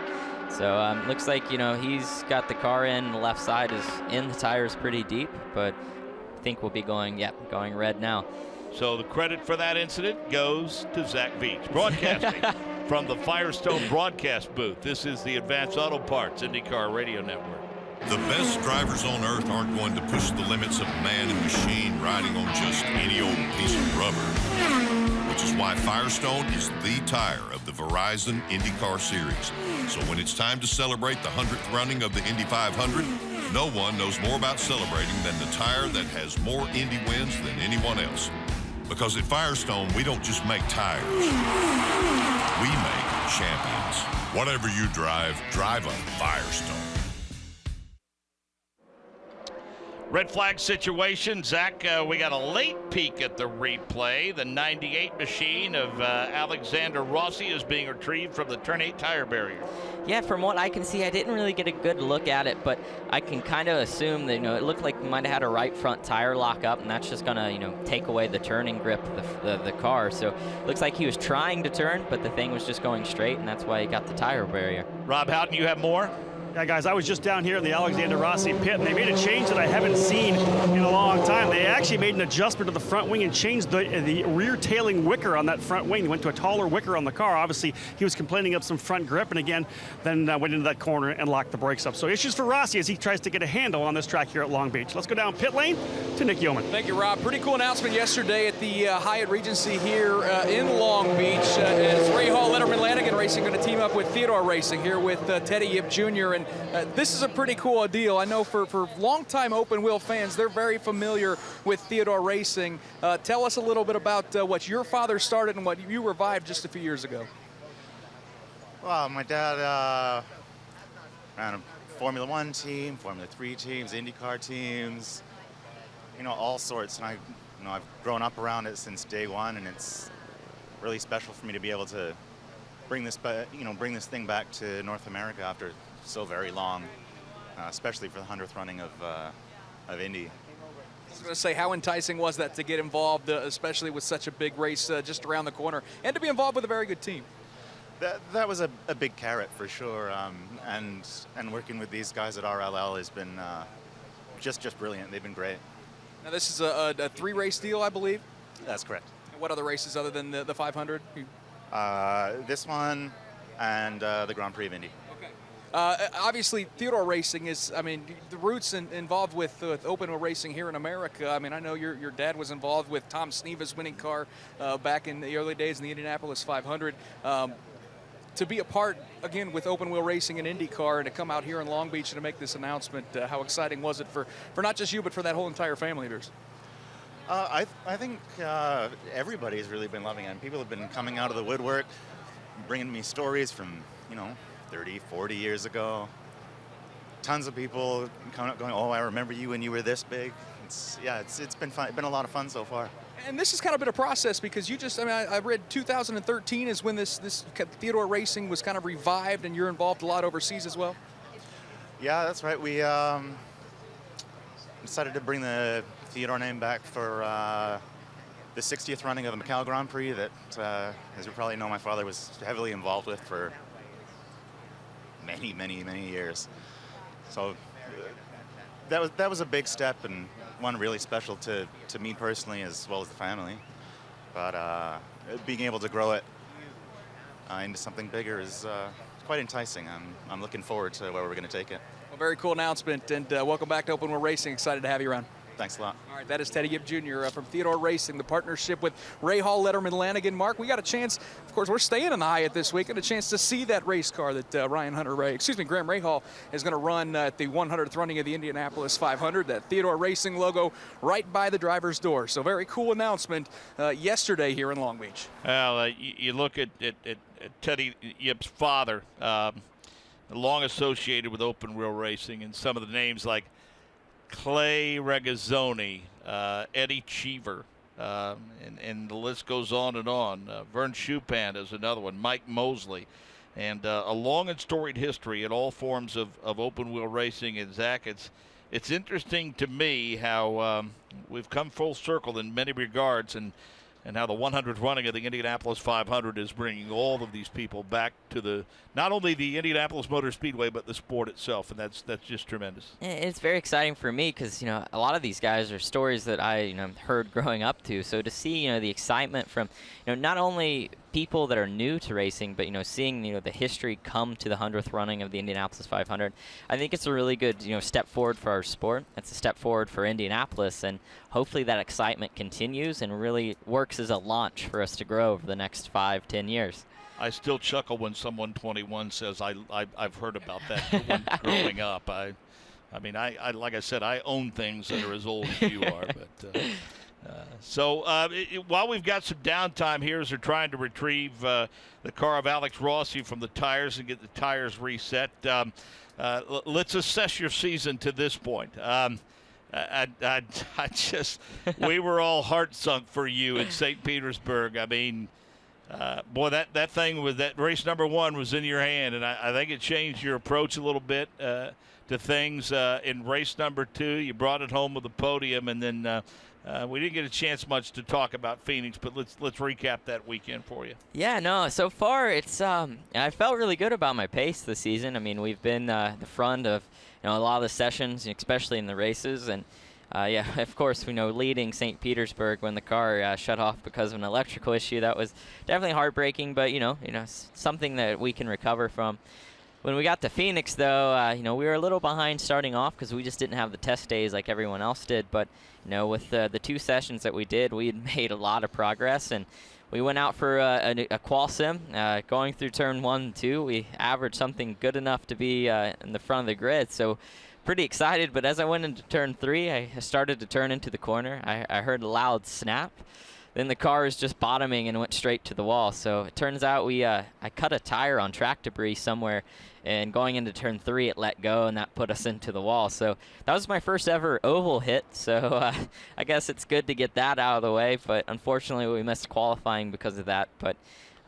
So looks like, you know, he's got the car in, the left side is in, the tires pretty deep, but I think we'll be going red now. So the credit for that incident goes to Zach Veach. Broadcasting from the Firestone broadcast booth, this is the Advanced Auto Parts IndyCar Radio Network. The best drivers on earth aren't going to push the limits of man and machine riding on just any old piece of rubber, which is why Firestone is the tire of the Verizon IndyCar Series. So when it's time to celebrate the 100th running of the Indy 500, no one knows more about celebrating than the tire that has more Indy wins than anyone else. Because at Firestone, we don't just make tires, we make champions. Whatever you drive a Firestone. Red flag situation. Zach, we got a late peek at the replay. The 98 machine of Alexander Rossi is being retrieved from the turn 8 tire barrier. Yeah, from what I can see, I didn't really get a good look at it, but I can kind of assume that, you know, it looked like we might have had a right front tire lock up, and that's just going to, you know, take away the turning grip of the car. So it looks like he was trying to turn, but the thing was just going straight, and that's why he got the tire barrier. Rob Houghton, you have more? Yeah, guys, I was just down here in the Alexander Rossi pit, and they made a change that I haven't seen in a long time. They actually made an adjustment to the front wing and changed the rear tailing wicker on that front wing. They went to a taller wicker on the car. Obviously, he was complaining of some front grip, and again, then went into that corner and locked the brakes up. So issues for Rossi as he tries to get a handle on this track here at Long Beach. Let's go down pit lane to Nick Yeoman. Thank you, Rob. Pretty cool announcement yesterday at the Hyatt Regency here in Long Beach. As Ray Hall, Letterman Lanigan Racing going to team up with Theodore Racing here with Teddy Yip Jr. And this is a pretty cool deal. I know for longtime open wheel fans, they're very familiar with Theodore Racing. Tell us a little bit about what your father started and what you revived just a few years ago. Well, my dad ran a Formula 1 team, Formula 3 teams, IndyCar teams, you know, all sorts. And I've grown up around it since day one, and it's really special for me to be able to bring this thing back to North America after so very long, especially for the 100th running of Indy. I was going to say, how enticing was that to get involved, especially with such a big race just around the corner, and to be involved with a very good team? That was a big carrot for sure, and working with these guys at RLL has been just brilliant. They've been great. Now this is a 3-race deal, I believe. That's correct. What other races other than the 500? This one and the Grand Prix of Indy. Obviously, Theodore Racing is, I mean, the roots involved with open wheel racing here in America. I mean, I know your dad was involved with Tom Sneva's winning car back in the early days in the Indianapolis 500. To be a part, again, with open wheel racing and IndyCar and to come out here in Long Beach and to make this announcement, how exciting was it for not just you, but for that whole entire family of yours? I think everybody's really been loving it. And people have been coming out of the woodwork, bringing me stories from, 30, 40 years ago. Tons of people coming up going, oh, I remember you when you were this big. It's been fun. It's been a lot of fun so far. And this has kind of been a process because I read 2013 is when this Theodore Racing was kind of revived, and you're involved a lot overseas as well. Yeah, that's right. We decided to bring the Theodore name back for the 60th running of the Macau Grand Prix that, as you probably know, my father was heavily involved with for many, many, many years. So that was a big step and one really special to me personally as well as the family. But being able to grow it into something bigger is quite enticing. I'm looking forward to where we're going to take it. Well, very cool announcement, and welcome back to Open Wheel Racing. Excited to have you around. Thanks a lot. All right, that is Teddy Gibb Jr. From Theodore Racing, the partnership with Ray Hall, Letterman, Lanigan. Mark, we got a chance, of course, we're staying in the Hyatt this week, and a chance to see that race car that Graham Rahal is going to run at the 100th running of the Indianapolis 500. That Theodore Racing logo right by the driver's door. So very cool announcement yesterday here in Long Beach. Well, you look at Teddy Gibb's father, long associated with open wheel racing, and some of the names like Clay Regazzoni, Eddie Cheever, and the list goes on and on. Vern Chupan is another one, Mike Mosley, and a long and storied history in all forms of open wheel racing. And Zach, it's interesting to me how we've come full circle in many regards, and how the 100th running of the Indianapolis 500 is bringing all of these people back to not only the Indianapolis Motor Speedway, but the sport itself, and that's just tremendous. It's very exciting for me because, a lot of these guys are stories that I, heard growing up to. So to see, the excitement from, not only people that are new to racing, but, seeing, the history come to the 100th running of the Indianapolis 500, I think it's a really good, step forward for our sport. It's a step forward for Indianapolis, and hopefully that excitement continues and really works as a launch for us to grow over the next 5-10 years. I still chuckle when someone 21 says I've heard about that when growing up. I mean, like I said, I own things that are as old as you are. But so while we've got some downtime here as they're trying to retrieve the car of Alex Rossi from the tires and get the tires reset, let's assess your season to this point. We were all heart sunk for you in St. Petersburg. I mean, boy, that thing was, that race number 1 was in your hand, and I think it changed your approach a little bit to things. In race number 2, you brought it home with the podium, and then we didn't get a chance much to talk about Phoenix, but let's recap that weekend for you. Yeah, no, so far it's I felt really good about my pace this season. I mean, we've been the front of a lot of the sessions, especially in the races, and yeah, of course, leading St. Petersburg when the car shut off because of an electrical issue. That was definitely heartbreaking, but something that we can recover from. When we got to Phoenix, though, we were a little behind starting off because we just didn't have the test days like everyone else did. But with the 2 sessions that we did, we had made a lot of progress, and we went out for a qual sim. Going through turn 1 and 2, we averaged something good enough to be in the front of the grid. So pretty excited, but as I went into turn 3, I started to turn into the corner. I heard a loud snap. Then the car was just bottoming and went straight to the wall. So it turns out I cut a tire on track debris somewhere, and going into turn 3, it let go, and that put us into the wall. So that was my first ever oval hit. So I guess it's good to get that out of the way, but unfortunately we missed qualifying because of that. But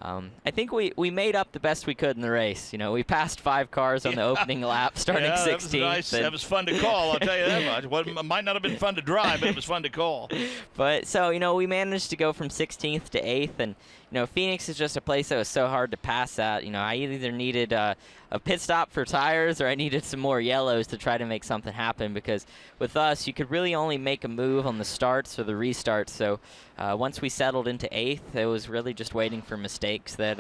I think we made up the best we could in the race. We passed 5 cars on the opening lap, starting 16th. That was fun to call, I'll tell you that much. Well, it might not have been fun to drive, but it was fun to call. But so, we managed to go from 16th to 8th, and, Phoenix is just a place that was so hard to pass at. I either needed a pit stop for tires or I needed some more yellows to try to make something happen, because with us, you could really only make a move on the starts or the restarts. So once we settled into 8th, it was really just waiting for mistakes that,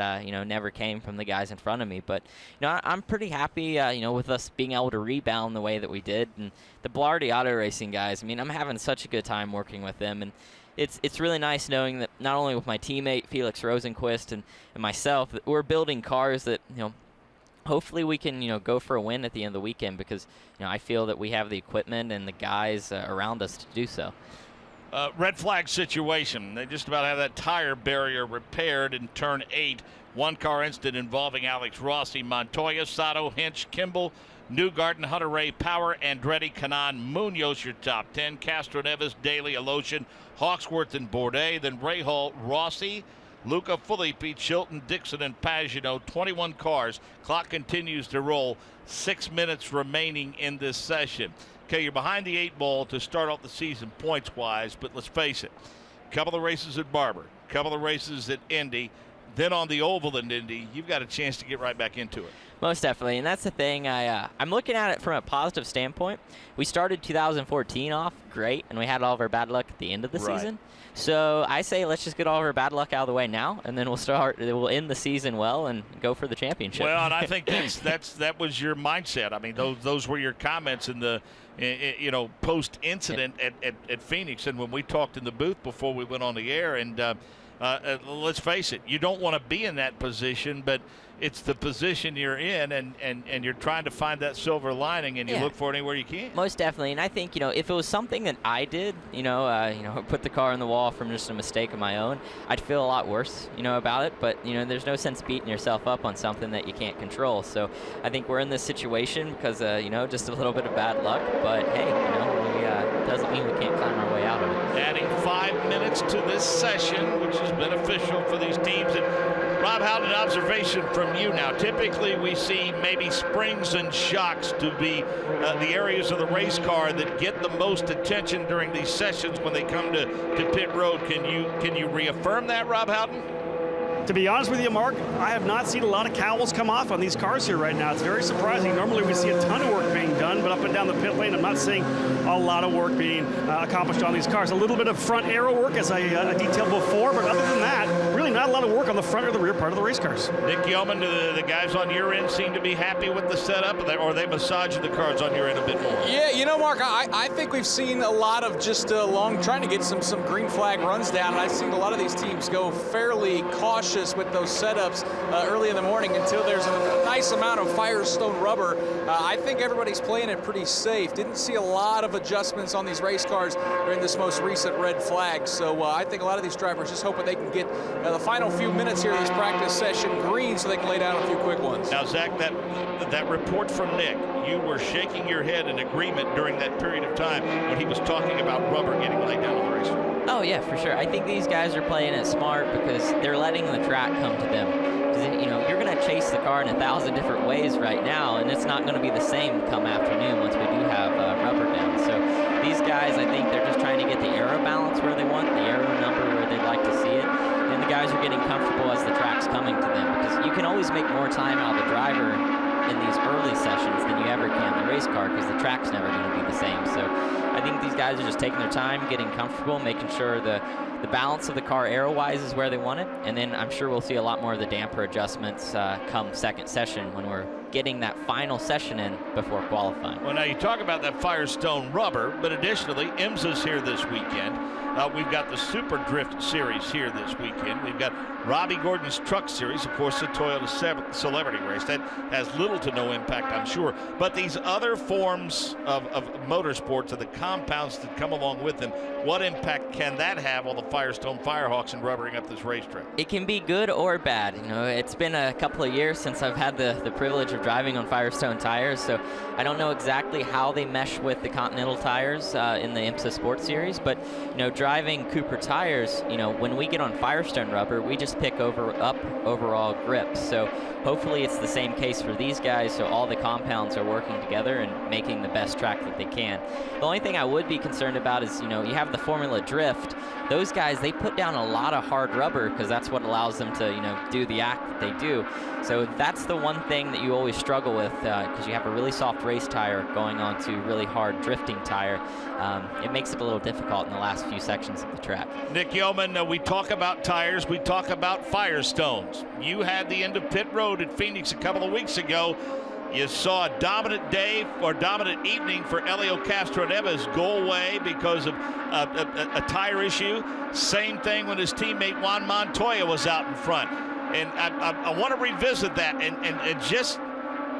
never came from the guys in front of me. But, I'm pretty happy, with us being able to rebound the way that we did. And the Blarty Auto Racing guys, I'm having such a good time working with them. And it's really nice knowing that not only with my teammate Felix Rosenquist and myself, that we're building cars that, hopefully we can, go for a win at the end of the weekend, because, I feel that we have the equipment and the guys around us to do so. Red flag situation. They just about have that tire barrier repaired in turn 8. One-car incident involving Alex Rossi, Montoya, Sato, Hinch, Kimball, Newgarden, Hunter Ray, Power, Andretti, Kanan, Munoz, your top 10. Castro Neves, Daly, Alosian, Hawksworth, and Bourdais. Then Rahal, Rossi, Luca, Filippi, Chilton, Dixon, and Pagano. 21 cars. Clock continues to roll. 6 minutes remaining in this session. Okay, you're behind the 8 ball to start off the season points-wise, but let's face it. A couple of races at Barber, a couple of races at Indy, then on the oval in Indy, you've got a chance to get right back into it. Most definitely, and that's the thing. I'm looking at it from a positive standpoint. We started 2014 off great, and we had all of our bad luck at the end of the season. So I say let's just get all of our bad luck out of the way now, and then we'll end the season well and go for the championship. Well, and I think that was your mindset. Those were your comments in the post-incident at Phoenix, and when we talked in the booth before we went on the air. And let's face it, you don't want to be in that position, but it's the position you're in, and you're trying to find that silver lining, and you look for it anywhere you can. Most definitely, and I think, if it was something that I did, put the car in the wall from just a mistake of my own, I'd feel a lot worse, about it. But, there's no sense beating yourself up on something that you can't control. So I think we're in this situation because, just a little bit of bad luck. But, hey, doesn't mean we can't climb our way out of it. Adding 5 minutes to this session, which is beneficial for these teams. And Rob Howden, an observation from you now. Typically, we see maybe springs and shocks to be the areas of the race car that get the most attention during these sessions when they come to pit road. Can you reaffirm that, Rob Howden? To be honest with you, Mark, I have not seen a lot of cowls come off on these cars here right now. It's very surprising. Normally we see a ton of work being done, but up and down the pit lane, I'm not seeing a lot of work being accomplished on these cars. A little bit of front aero work, as I detailed before, but other than that, really not a lot of work on the front or the rear part of the race cars. Nick Yeoman, the guys on your end seem to be happy with the setup, or are they massaging the cars on your end a bit more? Yeah, Mark, I think we've seen a lot of just trying to get some green flag runs down, and I've seen a lot of these teams go fairly cautious with those setups early in the morning until there's a nice amount of Firestone rubber. I think everybody's playing it pretty safe. Didn't see a lot of adjustments on these race cars during this most recent red flag. So I think a lot of these drivers just hoping they can get the final few minutes here of this practice session green so they can lay down a few quick ones. Now, Zach, that report from Nick, you were shaking your head in agreement during that period of time when he was talking about rubber getting laid down on the racetrack. Oh, yeah, for sure. I think these guys are playing it smart because they're letting the track come to them. Because, you're going to chase the car in 1,000 different ways right now, and it's not going to be the same come afternoon once we do have rubber down. So these guys, I think they're just trying to get the aero balance where they want, the aero number where they'd like to see it. And the guys are getting comfortable as the track's coming to them, because you can always make more time out of the driver in these early sessions than you ever can the race car, because the track's never going to be the same. So I think these guys are just taking their time, getting comfortable, making sure the balance of the car aero-wise is where they want it, and then I'm sure we'll see a lot more of the damper adjustments come second session when we're getting that final session in before qualifying. Well, now you talk about that Firestone rubber, but additionally, IMSA's here this weekend. We've got the Super Drift Series here this weekend. We've got Robbie Gordon's Truck Series, of course, the Toyota Celebrity Race. That has little to no impact, I'm sure. But these other forms of motorsports and the compounds that come along with them, what impact can that have on the Firestone Firehawks and rubbering up this racetrack? It can be good or bad. It's been a couple of years since I've had the privilege of of driving on Firestone tires, so I don't know exactly how they mesh with the Continental tires in the IMSA Sports Series, but driving Cooper tires, when we get on Firestone rubber, we just pick up overall grip. So hopefully it's the same case for these guys, so all the compounds are working together and making the best track that they can. The only thing I would be concerned about is, you have the Formula Drift. Those guys, they put down a lot of hard rubber because that's what allows them to, do the act that they do. So that's the one thing that you always struggle with because you have a really soft race tire going on to really hard drifting tire. It makes it a little difficult in the last few sections of the track. Nick Yeoman, we talk about tires, we talk about Firestones. You had the end of pit road at Phoenix a couple of weeks ago. You saw a dominant day or dominant evening for Elio Castroneves go away because of a tire issue. Same thing when his teammate Juan Montoya was out in front. And I want to revisit that and just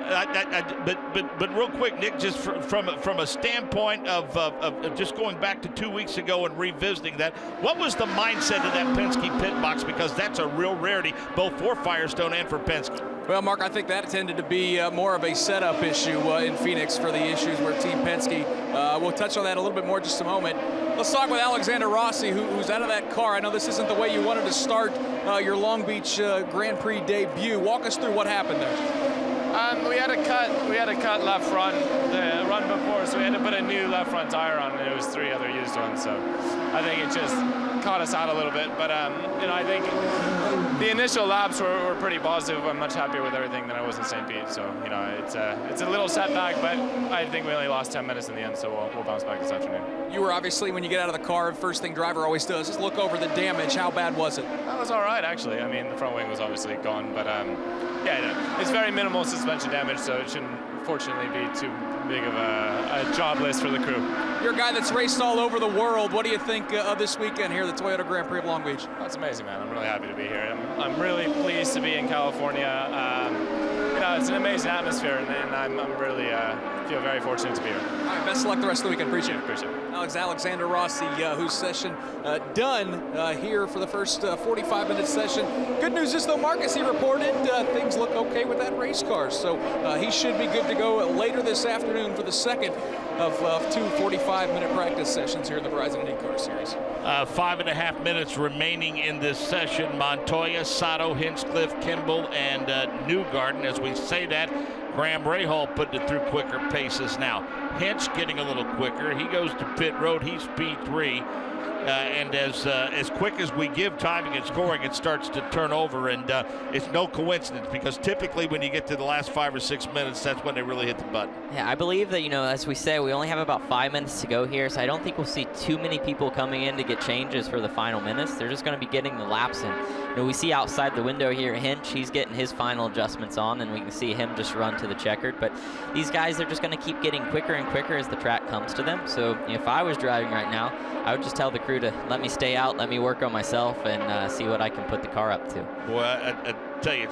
but real quick, Nick, just from a standpoint of just going back to 2 weeks ago and revisiting that, what was the mindset of that Penske pit box? Because that's a real rarity, both for Firestone and for Penske. Well, Mark, I think that tended to be more of a setup issue in Phoenix for the issues where Team Penske. We'll touch on that a little bit more in just a moment. Let's talk with Alexander Rossi, who's out of that car. I know this isn't the way you wanted to start your Long Beach Grand Prix debut. Walk us through what happened there. We had a cut left front the run before, so we had to put a new left front tire on, and it was 3 other used ones. So I think it just caught us out a little bit. But I think the initial laps were pretty positive. I'm much happier with everything than I was in St. Pete. So it's a little setback, but I think we only lost 10 minutes in the end, so we'll bounce back this afternoon. You were obviously, when you get out of the car, first thing driver always does is look over the damage. How bad was it? That was all right, actually. I mean, the front wing was obviously gone, but it's very minimal suspension damage, so it shouldn't, fortunately, be too big of a job list for the crew. You're a guy that's raced all over the world. What do you think of this weekend here, the Toyota Grand Prix of Long Beach? That's amazing, man. I'm really happy to be here. I'm really pleased to be in California. It's an amazing atmosphere, and I'm really feel very fortunate to be here. All right, best of luck the rest of the weekend. Appreciate it. Alexander Rossi, whose session done here for the first 45-minute session. Good news is, though, Marcus, he reported things look okay with that race car, so he should be good to go later this afternoon for the second of 2 45-minute practice sessions here in the Verizon IndyCar Series. 5.5 minutes remaining in this session. Montoya, Sato, Hinchcliffe, Kimball, and Newgarden. As we say that, Graham Rahal putting it through quicker paces now. Hinch getting a little quicker. He goes to pit road. He's P3. And as quick as we give timing and scoring, it starts to turn over, and it's no coincidence, because typically when you get to the last 5 or 6 minutes, that's when they really hit the button. Yeah, I believe that, as we say, we only have about 5 minutes to go here, so I don't think we'll see too many people coming in to get changes for the final minutes. They're just going to be getting the laps in. We see outside the window here, Hinch, he's getting his final adjustments on, and we can see him just run to the checkered. But these guys are just going to keep getting quicker and quicker as the track comes to them. So if I was driving right now, I would just tell the crew to let me stay out, let me work on myself, and see what I can put the car up to. Boy, I tell you,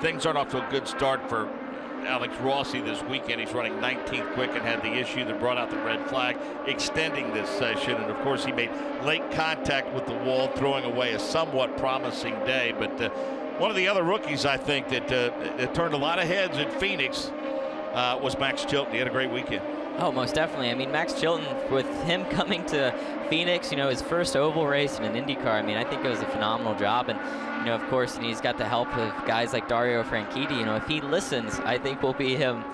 things aren't off to a good start for Alex Rossi this weekend. He's running 19th quick and had the issue that brought out the red flag, extending this session. And of course, he made late contact with the wall, throwing away a somewhat promising day. But one of the other rookies, I think, that turned a lot of heads at Phoenix was Max Chilton. He had a great weekend. Oh, most definitely. I mean, Max Chilton, with him coming to Phoenix, his first oval race in an IndyCar, I mean, I think it was a phenomenal job. And, of course, he's got the help of guys like Dario Franchitti. If he listens, I think we'll see him,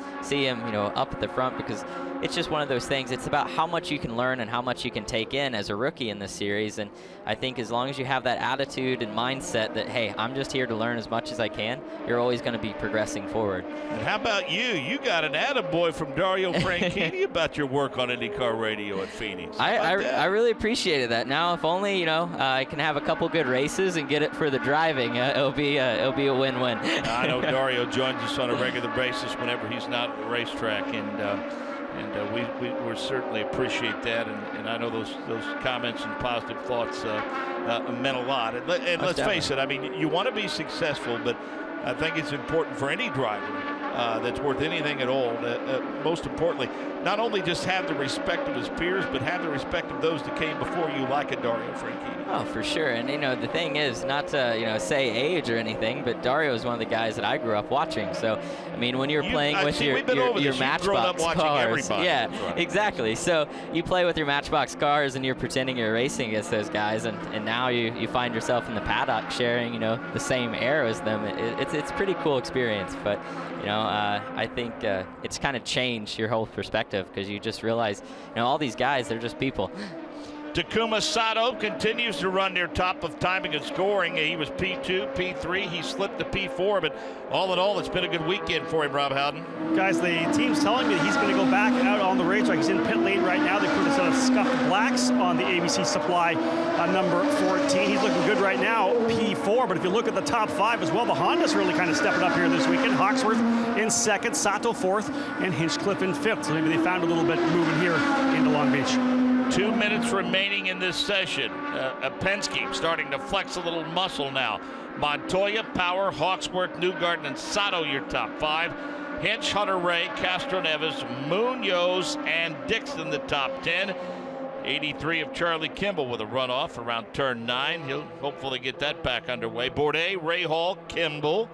up at the front, because it's just one of those things. It's about how much you can learn and how much you can take in as a rookie in this series. And I think as long as you have that attitude and mindset that, hey, I'm just here to learn as much as I can, you're always going to be progressing forward. And how about you? You got an attaboy from Dario Franchitti about your work on IndyCar Radio at Phoenix. I really appreciated that. Now, if only, I can have a couple good races and get it for the driving, it'll be a win-win. I know Dario joins us on a regular basis whenever he's not at the racetrack, and we certainly appreciate that, and I know those comments and positive thoughts meant a lot. And let's face it, I mean, you want to be successful, but I think it's important for any driver that's worth anything at all. Most importantly, not only just have the respect of his peers, but have the respect of those that came before you, like a Dario Franchitti. Oh, for sure. And, the thing is, not to, say age or anything, but Dario is one of the guys that I grew up watching. So, I mean, when you're playing with your Matchbox cars. Yeah, right. Exactly. So you play with your Matchbox cars and you're pretending you're racing against those guys. And now you find yourself in the paddock sharing, the same air as them. It's a pretty cool experience. But, I think it's kind of changed your whole perspective because you just realize, all these guys, they're just people. Takuma Sato continues to run near top of timing and scoring. He was P2, P3. He slipped to P4, but all in all, it's been a good weekend for him, Rob Howden. Guys, the team's telling me that he's going to go back out on the racetrack. He's in pit lane right now. They put a set of scuffed blacks on the ABC Supply number 14. He's looking good right now, P4. But if you look at the top 5 as well, the Honda's really kind of stepping up here this weekend. Hawksworth in 2nd, Sato 4th, and Hinchcliffe in 5th. So maybe they found a little bit moving here into Long Beach. 2 minutes remaining in this session. Penske starting to flex a little muscle now. Montoya, Power, Hawksworth, Newgarden, and Sato your top 5. Hinch, Hunter Ray, Castro Neves, Munoz, and Dixon the top 10. 83 of Charlie Kimball with a runoff around turn 9. He'll hopefully get that back underway. Bourdais, Ray Hall, Kimball.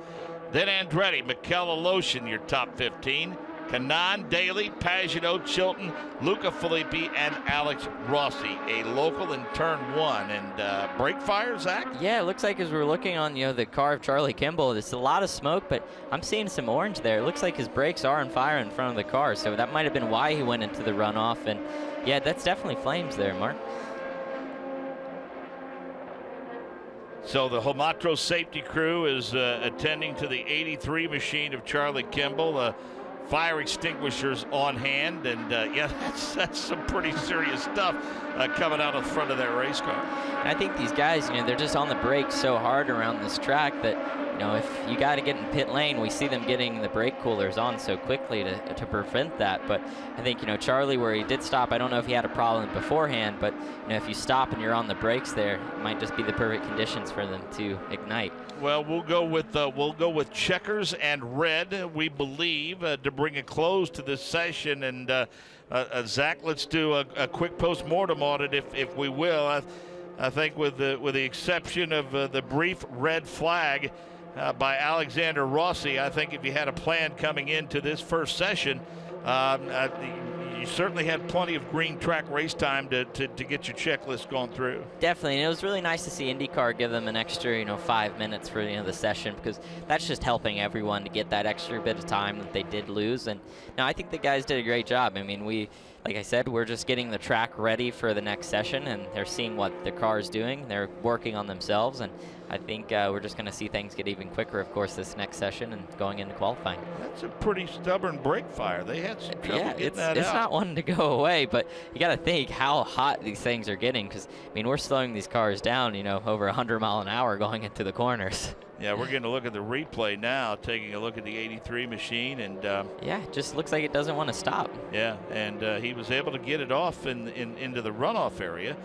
Then Andretti, Michele Lotion your top 15. Kanaan, Daly, Pagenaud, Chilton, Luca Filippi, and Alex Rossi. A local in turn 1. And brake fire, Zach? Yeah, it looks like as we're looking on the car of Charlie Kimball, there's a lot of smoke, but I'm seeing some orange there. It looks like his brakes are on fire in front of the car, so that might have been why he went into the runoff. And yeah, that's definitely flames there, Mark. So the Homatro safety crew is attending to the 83 machine of Charlie Kimball. Fire extinguishers on hand, and yeah, that's some pretty serious stuff coming out of the front of that race car. And I think these guys, they're just on the brakes so hard around this track that, if you got to get in pit lane, we see them getting the brake coolers on so quickly to prevent that. But I think, Charlie, where he did stop, I don't know if he had a problem beforehand, but, if you stop and you're on the brakes there, it might just be the perfect conditions for them to ignite. Well, we'll go with checkers and red, we believe, to bring a close to this session. And Zach, let's do a quick post-mortem on it, if we will. I think with the exception of the brief red flag by Alexander Rossi, I think if you had a plan coming into this first session, you certainly had plenty of green track race time to get your checklist going through. Definitely, and it was really nice to see IndyCar give them an extra 5 minutes for the session, because that's just helping everyone to get that extra bit of time that they did lose. And no, I think the guys did a great job. I mean, like I said, we're just getting the track ready for the next session, and they're seeing what the car is doing. They're working on themselves, and I think we're just going to see things get even quicker, of course, this next session and going into qualifying. That's a pretty stubborn brake fire. They had some trouble getting that out. It's not one to go away, but you got to think how hot these things are getting, because, we're slowing these cars down, over 100 mile an hour going into the corners. Yeah, we're going to look at the replay now, taking a look at the 83 machine, and yeah, it just looks like it doesn't want to stop. Yeah, and he was able to get it off into the runoff area.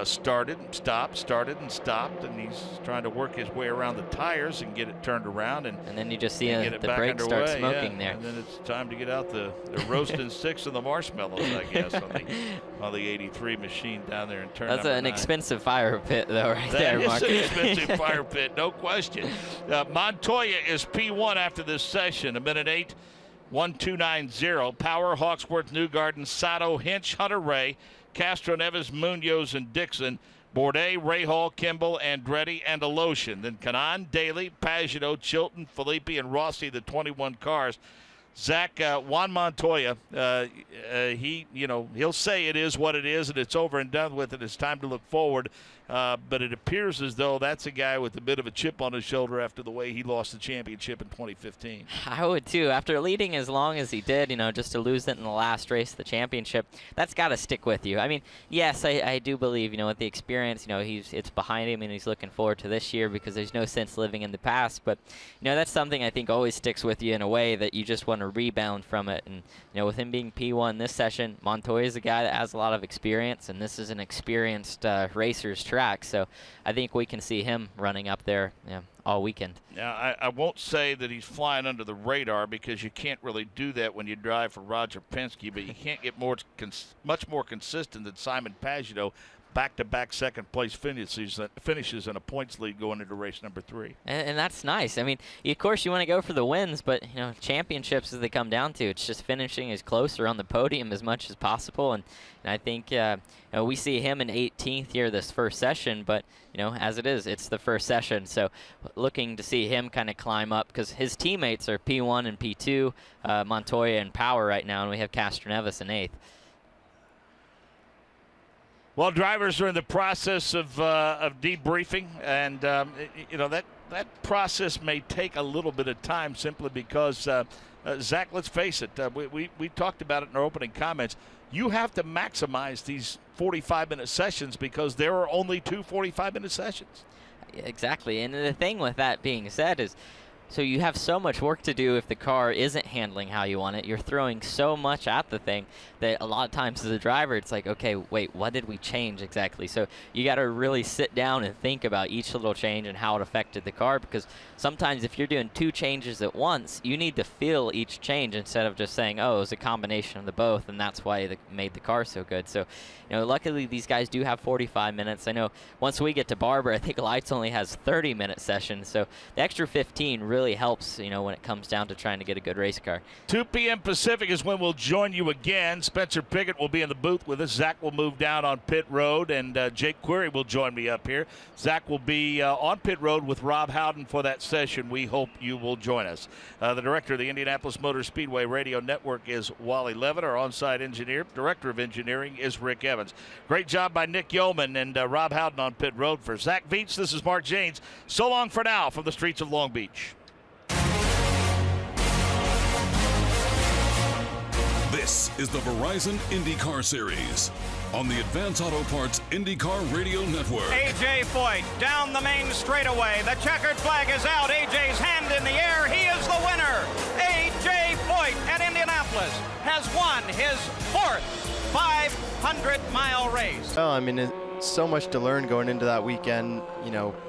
Started and stopped, and he's trying to work his way around the tires and get it turned around. And then you just see the brakes start smoking there. And then it's time to get out the roasting sticks and the marshmallows, I guess, on the 83 machine down there in turn That's an 9. Expensive fire pit, though, right there, Mark. That is an expensive fire pit, no question. Montoya is P1 after this session, a minute 8, 1:2.90. Power, Hawksworth, Newgarden, Sato, Hinch, Hunter Ray, Castro Neves, Munoz, and Dixon. Bourdais, Ray Hall, Kimball, Andretti, and Aloshin. Then Kanaan, Daly, Pagenaud, Chilton, Filippi, and Rossi, the 21 cars. Zach, Juan Montoya, he'll say it is what it is, and it's over and done with, and it's time to look forward. But it appears as though that's a guy with a bit of a chip on his shoulder after the way he lost the championship in 2015. I would too. After leading as long as he did, just to lose it in the last race of the championship, that's got to stick with you. I mean, yes, I do believe, with the experience, it's behind him and he's looking forward to this year, because there's no sense living in the past. But, that's something I think always sticks with you in a way that you just want to rebound from it. And, with him being P1 this session, Montoya is a guy that has a lot of experience, and this is an experienced racer's track. track. So I think we can see him running up there all weekend. Now, I won't say that he's flying under the radar because you can't really do that when you drive for Roger Penske, but you can't get much more consistent than Simon Pagenaud. Back-to-back second-place finishes in a points lead going into race number 3. And that's nice. I mean, of course, you want to go for the wins, but, championships as they come down to, it's just finishing as close or on the podium as much as possible. And I think we see him in 18th here this first session, but, as it is, it's the first session. So looking to see him kind of climb up because his teammates are P1 and P2, Montoya and Power right now, and we have Castroneves in 8th. Well, drivers are in the process of debriefing, and that process may take a little bit of time simply because, Zach, let's face it, we talked about it in our opening comments. You have to maximize these 45-minute sessions because there are only 2 45-minute sessions. Exactly, and the thing with that being said is, so you have so much work to do if the car isn't handling how you want it. You're throwing so much at the thing that a lot of times as a driver, it's like, okay, wait, what did we change exactly? So you got to really sit down and think about each little change and how it affected the car, because sometimes if you're doing 2 changes at once, you need to feel each change instead of just saying, oh, it was a combination of the both, and that's why it made the car so good. So, luckily these guys do have 45 minutes. I know once we get to Barber, I think Lights only has 30-minute sessions, so the extra 15 really helps, when it comes down to trying to get a good race car. 2 p.m. Pacific is when we'll join you again. Spencer Piggott will be in the booth with us. Zach will move down on pit road, and Jake Query will join me up here. Zach will be on pit road with Rob Howden for that session. We hope you will join us. The director of the Indianapolis Motor Speedway Radio Network is Wally Levitt. Our on-site engineer, director of engineering, is Rick Evans. Great job by Nick Yeoman and Rob Howden on pit road. For Zach Veach, this is Mark Janes. So long for now from the streets of Long Beach. This is the Verizon IndyCar Series on the Advance Auto Parts IndyCar Radio Network. A.J. Foyt down the main straightaway. The checkered flag is out. A.J.'s hand in the air. He is the winner. A.J. Foyt at Indianapolis has won his 4th 500-mile race. Well, I mean, it's so much to learn going into that weekend,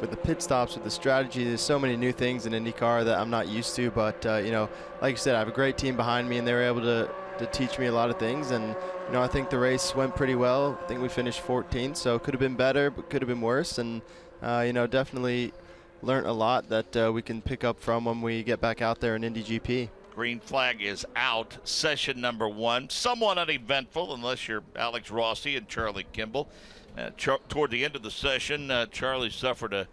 with the pit stops, with the strategy. There's so many new things in IndyCar that I'm not used to, but, like you said, I have a great team behind me, and they were able to teach me a lot of things. And, I think the race went pretty well. I think we finished 14th, so it could have been better, but could have been worse. And, definitely learned a lot that we can pick up from when we get back out there in Indy GP. Green flag is out. Session number 1. Somewhat uneventful unless you're Alex Rossi and Charlie Kimball. Toward the end of the session, Charlie suffered a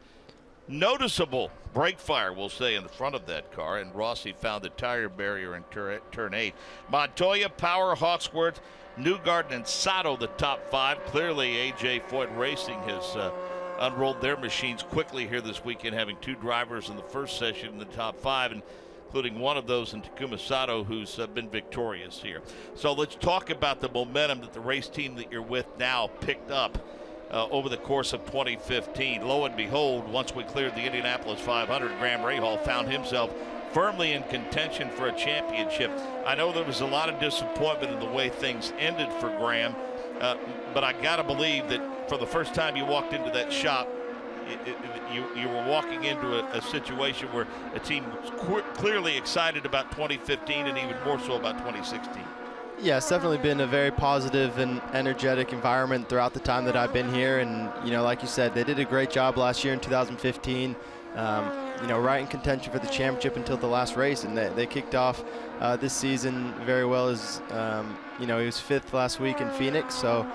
noticeable brake fire, we'll say, in the front of that car, and Rossi found the tire barrier in turn 8. Montoya, Power, Hawksworth, Newgarden, and Sato the top 5. Clearly, A.J. Foyt Racing has unrolled their machines quickly here this weekend, having 2 drivers in the first session in the top 5, and including one of those in Takuma Sato, who's been victorious here. So let's talk about the momentum that the race team that you're with now picked up over the course of 2015. Lo and behold, once we cleared the Indianapolis 500, Graham Rahal found himself firmly in contention for a championship. I know there was a lot of disappointment in the way things ended for Graham, but I got to believe that for the first time you walked into that shop, you were walking into a situation where a team was clearly excited about 2015 and even more so about 2016. Yeah, it's definitely been a very positive and energetic environment throughout the time that I've been here. And, like you said, they did a great job last year in 2015, right in contention for the championship until the last race. And they kicked off this season very well as, he was 5th last week in Phoenix. So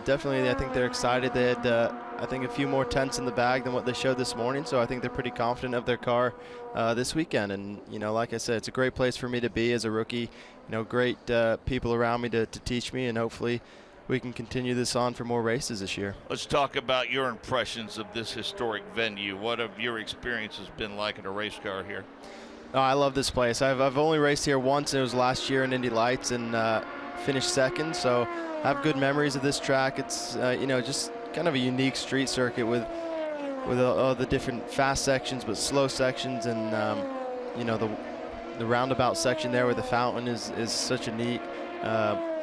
definitely I think they're excited. They had, I think, a few more tenths in the bag than what they showed this morning. So I think they're pretty confident of their car this weekend. And, like I said, it's a great place for me to be as a rookie. Great people around me to teach me, and hopefully we can continue this on for more races this year. Let's talk about your impressions of this historic venue. What have your experiences been like in a race car here? Oh, I love this place. I've only raced here once, and it was last year in Indy Lights, and finished 2nd. So I have good memories of this track. It's just kind of a unique street circuit with all the different fast sections, but slow sections, and the roundabout section there with the fountain is such a neat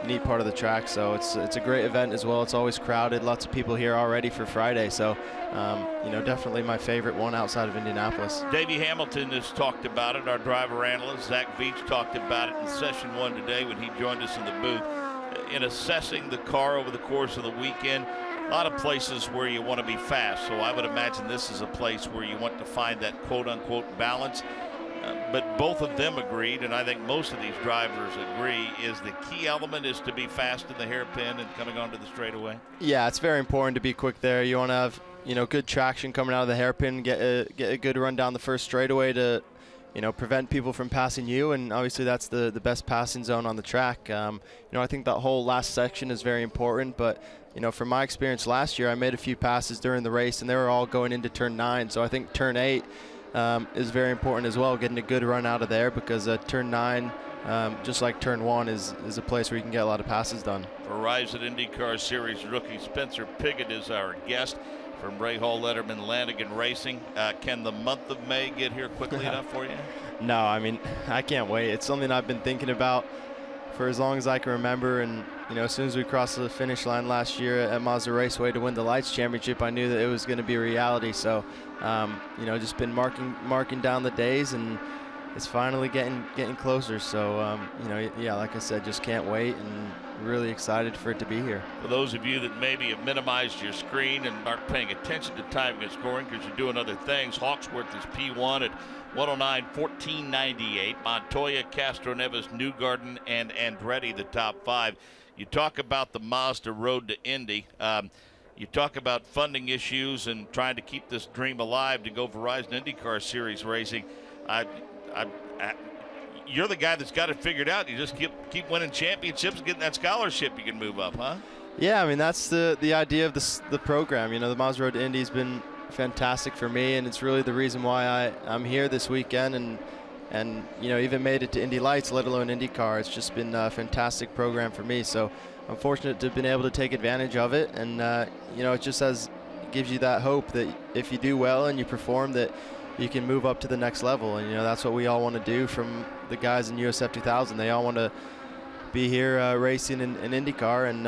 neat part of the track. So it's a great event as well. It's always crowded. Lots of people here already for Friday. So definitely my favorite one outside of Indianapolis. Davey Hamilton has talked about it. Our driver analyst Zach Veach talked about it in session 1 today when he joined us in the booth. In assessing the car over the course of the weekend, a lot of places where you want to be fast. So I would imagine this is a place where you want to find that quote-unquote balance. But both of them agreed, and I think most of these drivers agree, is the key element is to be fast in the hairpin and coming onto the straightaway. Yeah, it's very important to be quick there. You want to have good traction coming out of the hairpin, get a good run down the first straightaway to prevent people from passing you, and obviously that's the best passing zone on the track. I think that whole last section is very important, but from my experience last year, I made a few passes during the race, and they were all going into turn 9, so I think turn 8 is very important as well, getting a good run out of there, because turn 9, just like turn 1, is a place where you can get a lot of passes done. Verizon IndyCar Series rookie Spencer Pigot is our guest from Ray Hall Letterman Lanigan Racing. Can the month of May get here quickly enough for you? No, I mean, I can't wait. It's something I've been thinking about for as long as I can remember, and as soon as we crossed the finish line last year at Mazda Raceway to win the Lights Championship, I knew that it was going to be a reality. So just been marking down the days, and it's finally getting closer. So yeah, like I said, just can't wait, and really excited for it to be here. For those of you that maybe have minimized your screen and aren't paying attention to timing and scoring because you're doing other things, Hawksworth is P1 at 109.1498. Montoya, Castro Neves, Newgarden, and Andretti the top 5. You talk about the Mazda road to Indy. You talk about funding issues and trying to keep this dream alive to go Verizon IndyCar Series racing. You're the guy that's got it figured out. You just keep winning championships, getting that scholarship, you can move up, huh? Yeah, I mean, that's the idea of the program. The Mazda Road to Indy has been fantastic for me, and it's really the reason why I'm here this weekend and even made it to Indy Lights, let alone IndyCar. It's just been a fantastic program for me. So I'm fortunate to have been able to take advantage of it, and it just gives you that hope that if you do well and you perform, that you can move up to the next level. And that's what we all want to do, from the guys in USF 2000. They all want to be here racing in IndyCar, and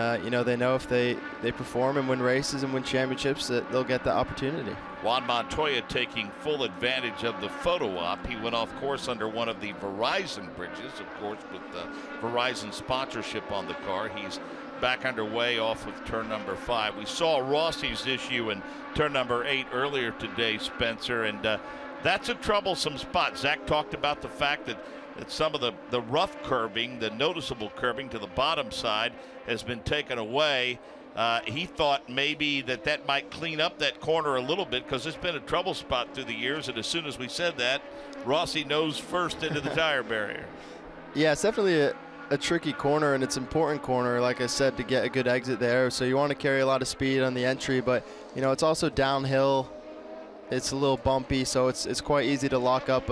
they know if they perform and win races and win championships, that they'll get the opportunity. Juan Montoya taking full advantage of the photo op. He went off course under one of the Verizon bridges, of course, with the Verizon sponsorship on the car. He's back underway off of turn number 5. We saw Rossi's issue in turn number 8 earlier today, Spencer, and that's a troublesome spot. Zach talked about the fact that some of the rough curbing, the noticeable curbing to the bottom side, has been taken away. He thought maybe that might clean up that corner a little bit, because it's been a trouble spot through the years, and as soon as we said that, Rossi nose first into the tire barrier. Yeah, it's definitely a tricky corner, and it's an important corner, like I said, to get a good exit there. So you want to carry a lot of speed on the entry, but it's also downhill. It's a little bumpy, so it's quite easy to lock up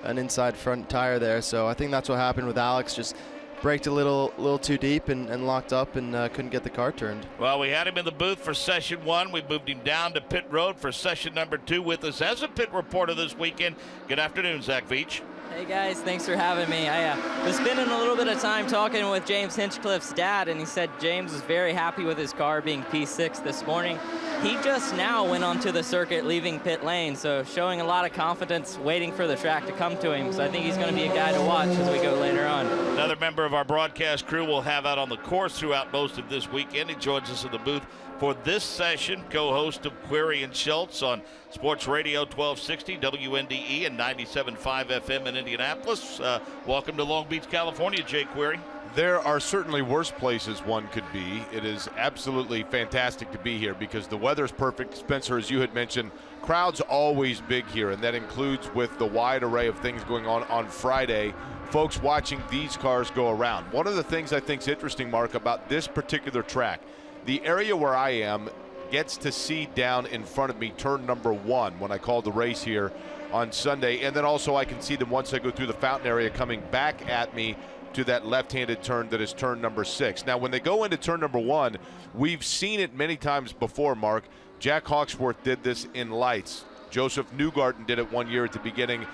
an inside front tire there. So I think that's what happened with Alex. Just braked a little too deep and locked up, and couldn't get the car turned. Well, we had him in the booth for session 1. We moved him down to pit road for session number 2 with us as a pit reporter this weekend. Good afternoon, Zach Veach. Hey guys, thanks for having me. I was spending a little bit of time talking with James Hinchcliffe's dad, and he said James was very happy with his car being P6 this morning. He just now went onto the circuit leaving pit lane, so showing a lot of confidence, waiting for the track to come to him. So I think he's going to be a guy to watch as we go later on. Another member of our broadcast crew will have out on the course throughout most of this weekend. He joins us in the booth for this session, co-host of Query and Schultz on Sports Radio 1260 WNDE and 97.5 FM in Indianapolis. Welcome to Long Beach, California, Jay Query. There are certainly worse places one could be. It is absolutely fantastic to be here because the weather's perfect. Spencer, as you had mentioned, crowd's always big here, and that includes with the wide array of things going on Friday, folks watching these cars go around. One of the things I think is interesting, Mark, about this particular track, the area where I am gets to see down in front of me turn number 1 when I called the race here on Sunday, and then also I can see them once I go through the fountain area coming back at me to that left-handed turn that is turn number 6. Now, when they go into turn number 1, we've seen it many times before, Mark. Jack Hawksworth did this in Lights. Joseph Newgarden did it one year at the beginning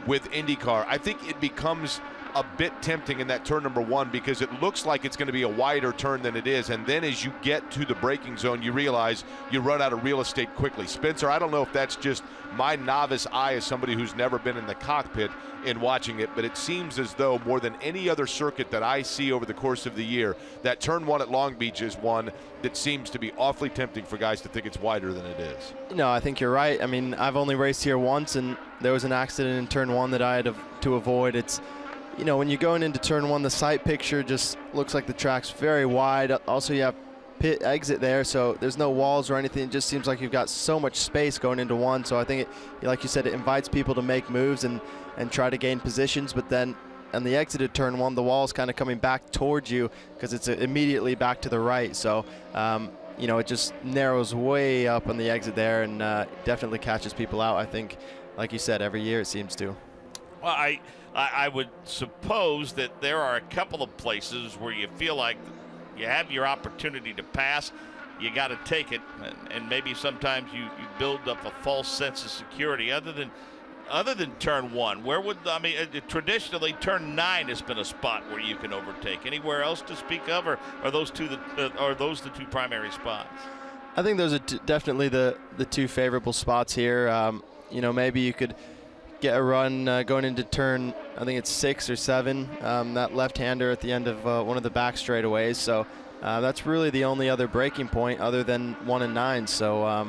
with IndyCar. I think it becomes a bit tempting in that turn number 1 because it looks like it's going to be a wider turn than it is. And then as you get to the braking zone, you realize you run out of real estate quickly. Spencer, I don't know if that's just my novice eye as somebody who's never been in the cockpit in watching it, but it seems as though more than any other circuit that I see over the course of the year, that turn 1 at Long Beach is one that seems to be awfully tempting for guys to think it's wider than it is. No, I think you're right. I mean, I've only raced here once, and there was an accident in turn 1 that I had to avoid. It's, you know, when you're going into turn 1, the sight picture just looks like the track's very wide. Also, you have pit exit there, so there's no walls or anything. It just seems like you've got so much space going into 1. So I think, like you said, it invites people to make moves and try to gain positions. But then on the exit of turn 1, the wall's kind of coming back towards you because it's immediately back to the right. So, you know, it just narrows way up on the exit there and definitely catches people out, I think, like you said, every year it seems to. Well, I would suppose that there are a couple of places where you feel like you have your opportunity to pass, you got to take it, and maybe sometimes you build up a false sense of security. Other than turn 1, where would, I mean, traditionally turn 9 has been a spot where you can overtake. Anywhere else to speak of, or are those the two primary spots? I think those are definitely the two favorable spots here. You know, maybe you could get a run going into turn, I think it's 6 or 7, that left-hander at the end of one of the back straightaways. So that's really the only other braking point other than 1 and 9. So,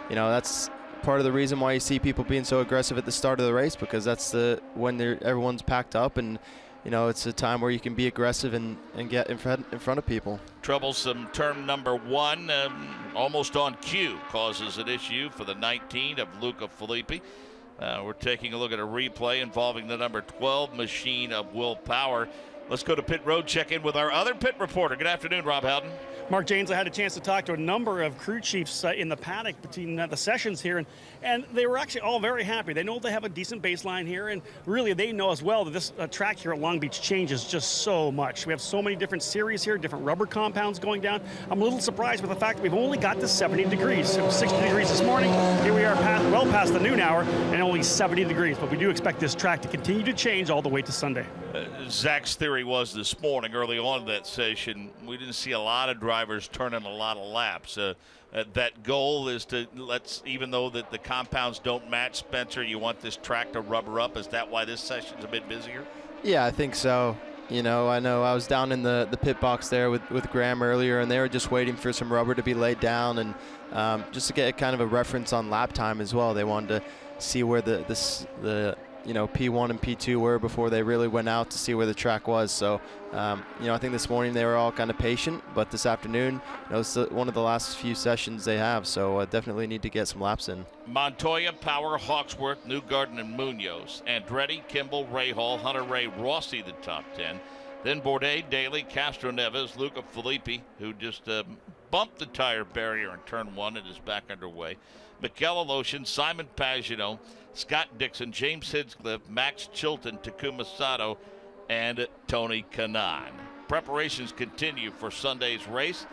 you know, that's part of the reason why you see people being so aggressive at the start of the race, because that's when everyone's packed up, and, you know, it's a time where you can be aggressive and get in front of people. Troublesome turn number 1, almost on cue, causes an issue for the 19 of Luca Filippi. We're taking a look at a replay involving the number 12 machine of Will Power. Let's go to pit road, check in with our other pit reporter. Good afternoon, Rob Howden. Mark Janes, I had a chance to talk to a number of crew chiefs in the paddock between the sessions here, and they were actually all very happy. They know they have a decent baseline here, and really they know as well that this track here at Long Beach changes just so much. We have so many different series here, different rubber compounds going down. I'm a little surprised with the fact that we've only got to 70 degrees. It was 60 degrees this morning. Here we are well past the noon hour and only 70 degrees, but we do expect this track to continue to change all the way to Sunday. Zach's theory was this morning, early on in that session, we didn't see a lot of drivers turning a lot of laps. That goal is to even though that the compounds don't match, Spencer, you want this track to rubber up. Is that why this session's a bit busier? Yeah, I think so. You know, I know I was down in the pit box there with Graham earlier, and they were just waiting for some rubber to be laid down, and just to get kind of a reference on lap time as well. They wanted to see where the you know, P1 and P2 were before they really went out to see where the track was. So, you know, I think this morning they were all kind of patient, but this afternoon, you know, it's one of the last few sessions they have, so definitely need to get some laps in. Montoya, Power, Hawksworth, Newgarden, and Munoz. Andretti, Kimball, Rahal, Hunter Ray, Rossi, the top 10. Then Bourdais, Daly, Castro Neves, Luca Filippi, who just bumped the tire barrier in turn 1 and is back underway. Mikel Aloshin, Simon Pagenaud, Scott Dixon, James Hinchcliffe, Max Chilton, Takuma Sato, and Tony Kanaan. Preparations continue for Sunday's race.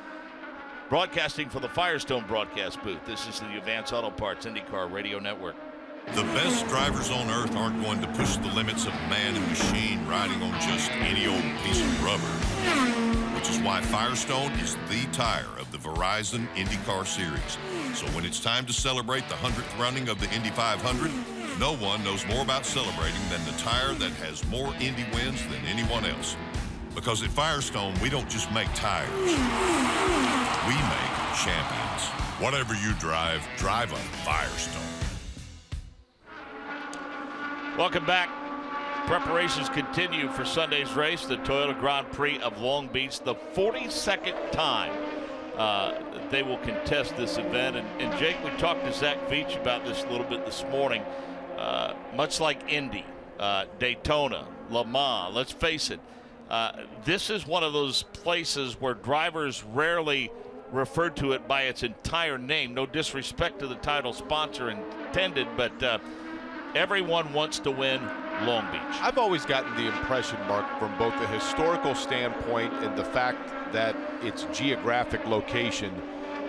Broadcasting from the Firestone broadcast booth, this is the Advance Auto Parts IndyCar Radio Network. The best drivers on earth aren't going to push the limits of man and machine riding on just any old piece of rubber, which is why Firestone is the tire of the Verizon IndyCar Series. So when it's time to celebrate the 100th running of the Indy 500, no one knows more about celebrating than the tire that has more Indy wins than anyone else. Because at Firestone, we don't just make tires, we make champions. Whatever you drive, drive a Firestone. Welcome back. Preparations continue for Sunday's race, the Toyota Grand Prix of Long Beach, the 42nd time they will contest this event. And Jake, we talked to Zach Veach about this a little bit this morning. Much like Indy, Daytona, Le Mans, let's face it, this is one of those places where drivers rarely refer to it by its entire name. No disrespect to the title sponsor intended, but everyone wants to win Long Beach. I've always gotten the impression, Mark, from both the historical standpoint and the fact that its geographic location,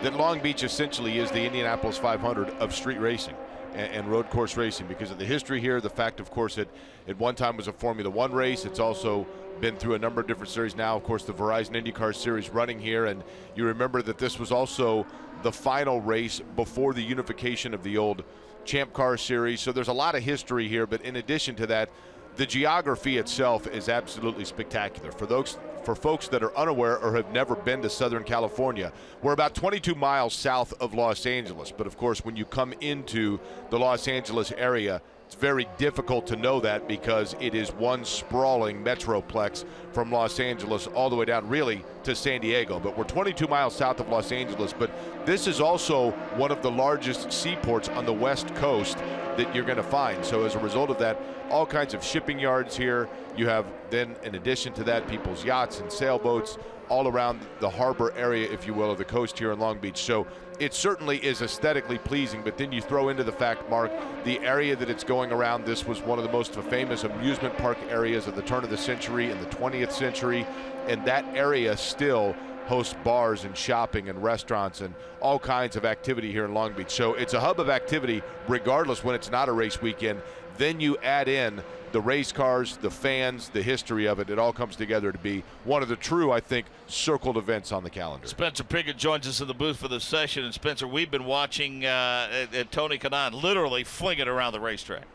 that Long Beach essentially is the Indianapolis 500 of street racing. and road course racing because of the history here. The fact, of course, it at one time was a Formula One race. It's also been through a number of different series now. Of course, the Verizon IndyCar Series running here, and you remember that this was also the final race before the unification of the old Champ Car Series. So there's a lot of history here, but in addition to that, the geography itself is absolutely spectacular. For folks that are unaware or have never been to Southern California, we're about 22 miles south of Los Angeles. But of course, when you come into the Los Angeles area, it's very difficult to know that because it is one sprawling metroplex from Los Angeles all the way down really to San Diego. But we're 22 miles south of Los Angeles, but this is also one of the largest seaports on the West Coast that you're going to find. So as a result of that, all kinds of shipping yards here. You have then, in addition to that, people's yachts and sailboats all around the harbor area, if you will, of the coast here in Long Beach. So it certainly is aesthetically pleasing, but then you throw into the fact, Mark, the area that it's going around. This was one of the most famous amusement park areas of the turn of the century and the 20th century, and that area still hosts bars and shopping and restaurants and all kinds of activity here in Long Beach. So it's a hub of activity regardless when it's not a race weekend. Then you add in the race cars, the fans, the history of it. It all comes together to be one of the true, I think, circled events on the calendar. Spencer Piggott joins us in the booth for this session. And Spencer, we've been watching Tony Kanaan literally fling it around the racetrack.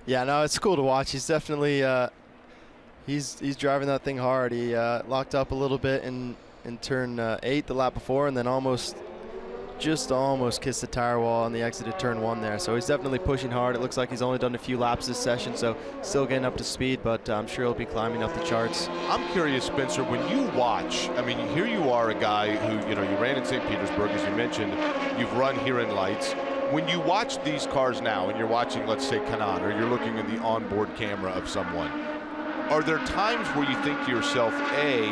Yeah, no, it's cool to watch. He's definitely he's driving that thing hard. He locked up a little bit in turn 8 the lap before, and then almost kissed the tire wall on the exit of turn 1 there. So he's definitely pushing hard. It looks like he's only done a few laps this session, so still getting up to speed, but I'm sure he'll be climbing up the charts. I'm curious, Spencer, when you watch, I mean, here you are, a guy who, you ran in St. Petersburg, as you mentioned, you've run here in Lights. When you watch these cars now, and you're watching, let's say, Kanaan, or you're looking in the onboard camera of someone, are there times where you think to yourself, A,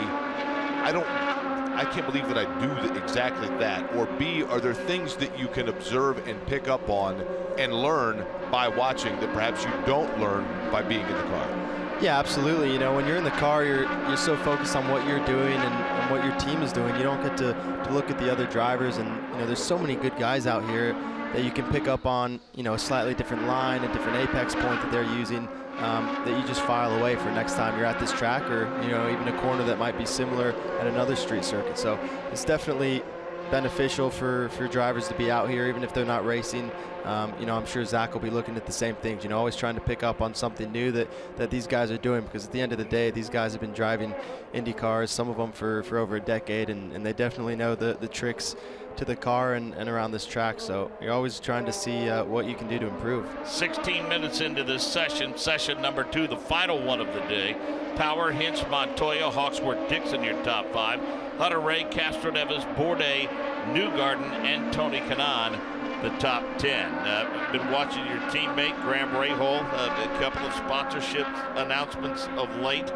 I can't believe that I do exactly that, or B, are there things that you can observe and pick up on and learn by watching that perhaps you don't learn by being in the car? Yeah, absolutely. When you're in the car, you're so focused on what you're doing and what your team is doing. You don't get to look at the other drivers, and there's so many good guys out here that you can pick up on, a slightly different line, a different apex point that they're using, that you just file away for next time you're at this track, or even a corner that might be similar at another street circuit. So it's definitely beneficial for drivers to be out here, even if they're not racing. I'm sure Zach will be looking at the same things, always trying to pick up on something new that these guys are doing, because at the end of the day, these guys have been driving Indy cars, some of them for over a decade, and they definitely know the tricks to the car and around this track. So you're always trying to see what you can do to improve. 16 minutes into this session number 2, the final one of the day. Power, Hinch, Montoya, Hawksworth, Dixon, your top 5. Hutter Ray, Castro Neves, Bourdais, Newgarden, and Tony Kanaan, the top 10. Been watching your teammate, Graham Rahal, a couple of sponsorship announcements of late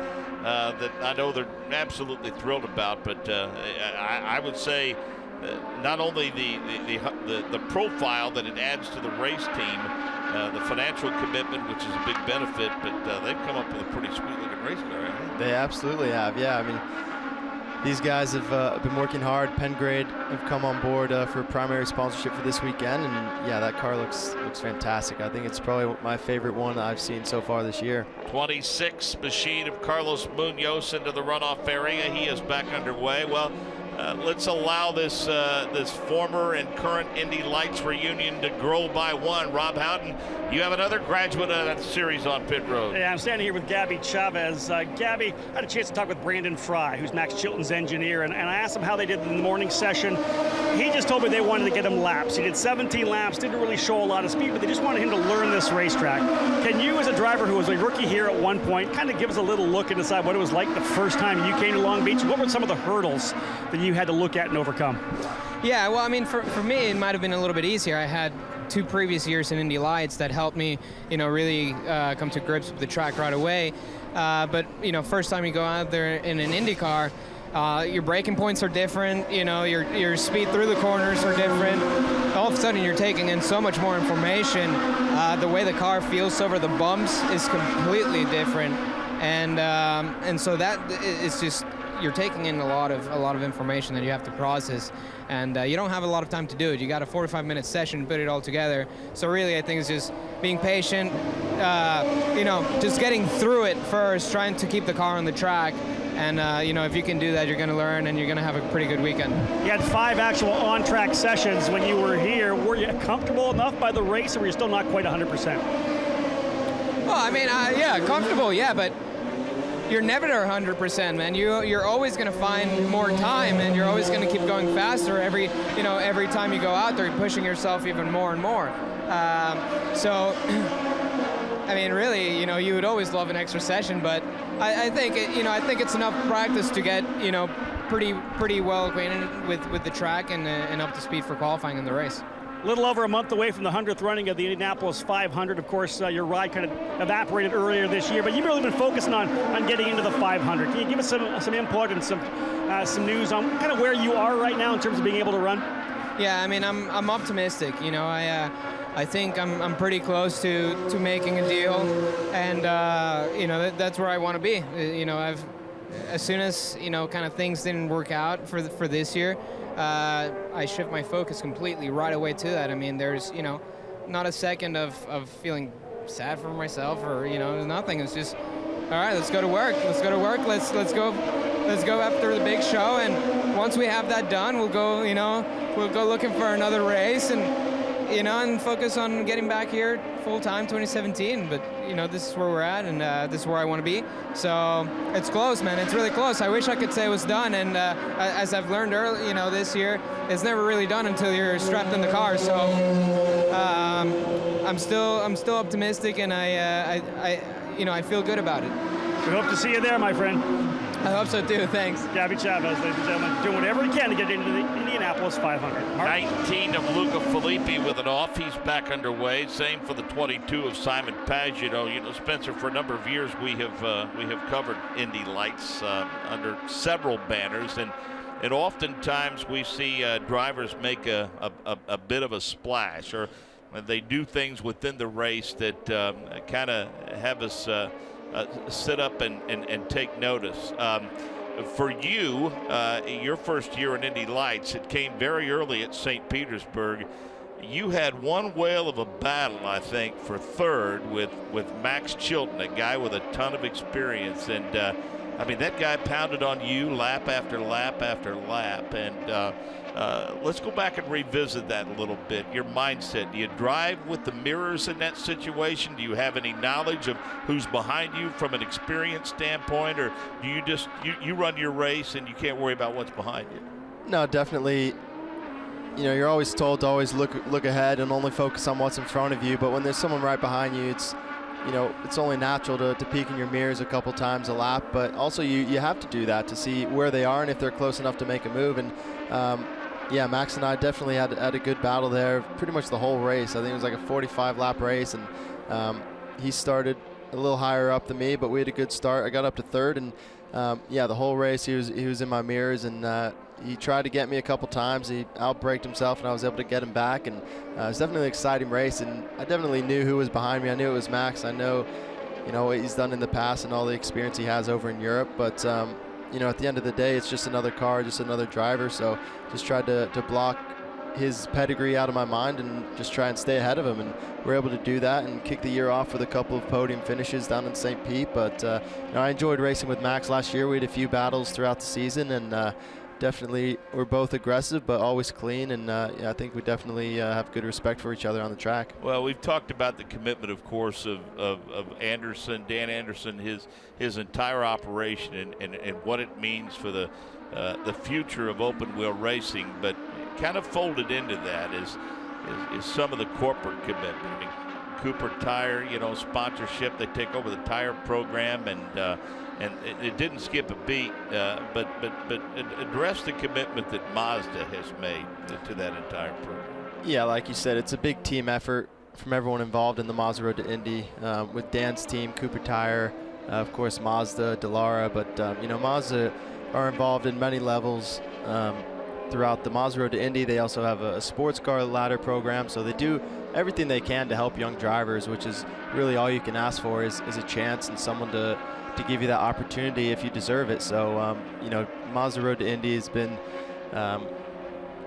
that I know they're absolutely thrilled about, but I would say not only the profile that it adds to the race team, the financial commitment, which is a big benefit, but they've come up with a pretty sweet-looking race car, haven't they? They absolutely have, yeah. I mean, these guys have been working hard. Pengrade have come on board for primary sponsorship for this weekend, and yeah, that car looks fantastic. I think it's probably my favorite one that I've seen so far this year. 26 machine of Carlos Munoz into the runoff area. He is back underway. Well, let's allow this former and current Indy Lights reunion to grow by one. Rob Houghton, you have another graduate of that series on pit road. Yeah, I'm standing here with Gabby Chavez. Gabby, I had a chance to talk with Brandon Fry, who's Max Chilton's engineer, and I asked him how they did in the morning session. He just told me they wanted to get him laps. He did 17 laps, didn't really show a lot of speed, but they just wanted him to learn this racetrack. Can you, as a driver who was a rookie here at one point, kind of give us a little look and decide what it was like the first time you came to Long Beach? What were some of the hurdles that you had to look at and overcome? Yeah, well, I mean, for me, it might have been a little bit easier. I had 2 previous years in Indy Lights that helped me, really come to grips with the track right away. But, first time you go out there in an Indy car, your braking points are different, your speed through the corners are different. All of a sudden, you're taking in so much more information. The way the car feels over the bumps is completely different. And so that is just you're taking in a lot of information that you have to process, and you don't have a lot of time to do it. You got a 45-minute session, put it all together. So really, I think it's just being patient, just getting through it first, trying to keep the car on the track. And, if you can do that, you're going to learn, and you're going to have a pretty good weekend. You had 5 actual on-track sessions when you were here. Were you comfortable enough by the race, or were you still not quite 100%? Well, I mean, yeah, comfortable, yeah, but you're never 100%, man. You're always going to find more time, and you're always going to keep going faster every time you go out there, you're pushing yourself even more and more. So, I mean, really, you would always love an extra session, but I think it's enough practice to get, pretty well acquainted with the track and up to speed for qualifying in the race. A little over a month away from the 100th running of the Indianapolis 500. Of course, your ride kind of evaporated earlier this year, but you've really been focusing on getting into the 500. Can you give us some input and some news on kind of where you are right now in terms of being able to run? Yeah, I mean, I'm optimistic. I think I'm pretty close to making a deal, and that's where I want to be. As soon as kind of things didn't work out for this year, I shift my focus completely right away to that. I mean, there's not a second of feeling sad for myself or nothing. It's just, all right, let's go to work. Let's go after the big show, and once we have that done, we'll go looking for another race and focus on getting back here full time 2017. But this is where we're at, and this is where I want to be. So it's close, man. It's really close. I wish I could say it was done, and as I've learned early, this year, it's never really done until you're strapped in the car. So I'm still optimistic, and I feel good about it. We hope to see you there, my friend. I hope so too. Thanks. Gabby Chavez, ladies and gentlemen, doing whatever he can to get into the Indianapolis 500. 19 of Luca Filippi with it off. He's back underway. Same for the 22 of Simon Pageau. Spencer, for a number of years we have covered Indy Lights under several banners, and oftentimes we see drivers make a bit of a splash, or they do things within the race that kind of have us sit up and take notice. For you, your first year in Indy Lights, it came very early at St. Petersburg. You had one whale of a battle, I think, for third with Max Chilton, a guy with a ton of experience. And, that guy pounded on you lap after lap after lap. And let's go back and revisit that a little bit. Your mindset. Do you drive with the mirrors in that situation? Do you have any knowledge of who's behind you from an experience standpoint, or do you just you run your race and you can't worry about what's behind you? No, definitely. You're always told to always look ahead and only focus on what's in front of you. But when there's someone right behind you, it's only natural to peek in your mirrors a couple times a lap. But also you have to do that to see where they are and if they're close enough to make a move. And Max and I definitely had a good battle there pretty much the whole race. I think it was like a 45-lap race, and he started a little higher up than me, but we had a good start. I got up to third, and the whole race he was in my mirrors, and he tried to get me a couple times. He outbraked himself, and I was able to get him back, and it was definitely an exciting race, and I definitely knew who was behind me. I knew it was Max. I know what he's done in the past and all the experience he has over in Europe, but at the end of the day, it's just another car, just another driver. So just tried to block his pedigree out of my mind and just try and stay ahead of him. And we're able to do that and kick the year off with a couple of podium finishes down in St. Pete. But I enjoyed racing with Max last year. We had a few battles throughout the season, and definitely we're both aggressive but always clean, and I think we definitely have good respect for each other on the track. Well, we've talked about the commitment, of course, of Anderson, Dan Anderson, his entire operation, and what it means for the future of open wheel racing. But kind of folded into that is some of the corporate commitment. I mean, Cooper Tire, sponsorship. They take over the tire program, and it didn't skip a beat. But address the commitment that Mazda has made to that entire program. Yeah, like you said, it's a big team effort from everyone involved in the Mazda Road to Indy, with Dan's team, Cooper Tire, of course Mazda, Dallara, but Mazda are involved in many levels throughout the Mazda Road to Indy. They also have a sports car ladder program, so they do everything they can to help young drivers, which is really all you can ask for is a chance and someone to to give you that opportunity if you deserve it. So, you know, Mazda Road to Indy has been,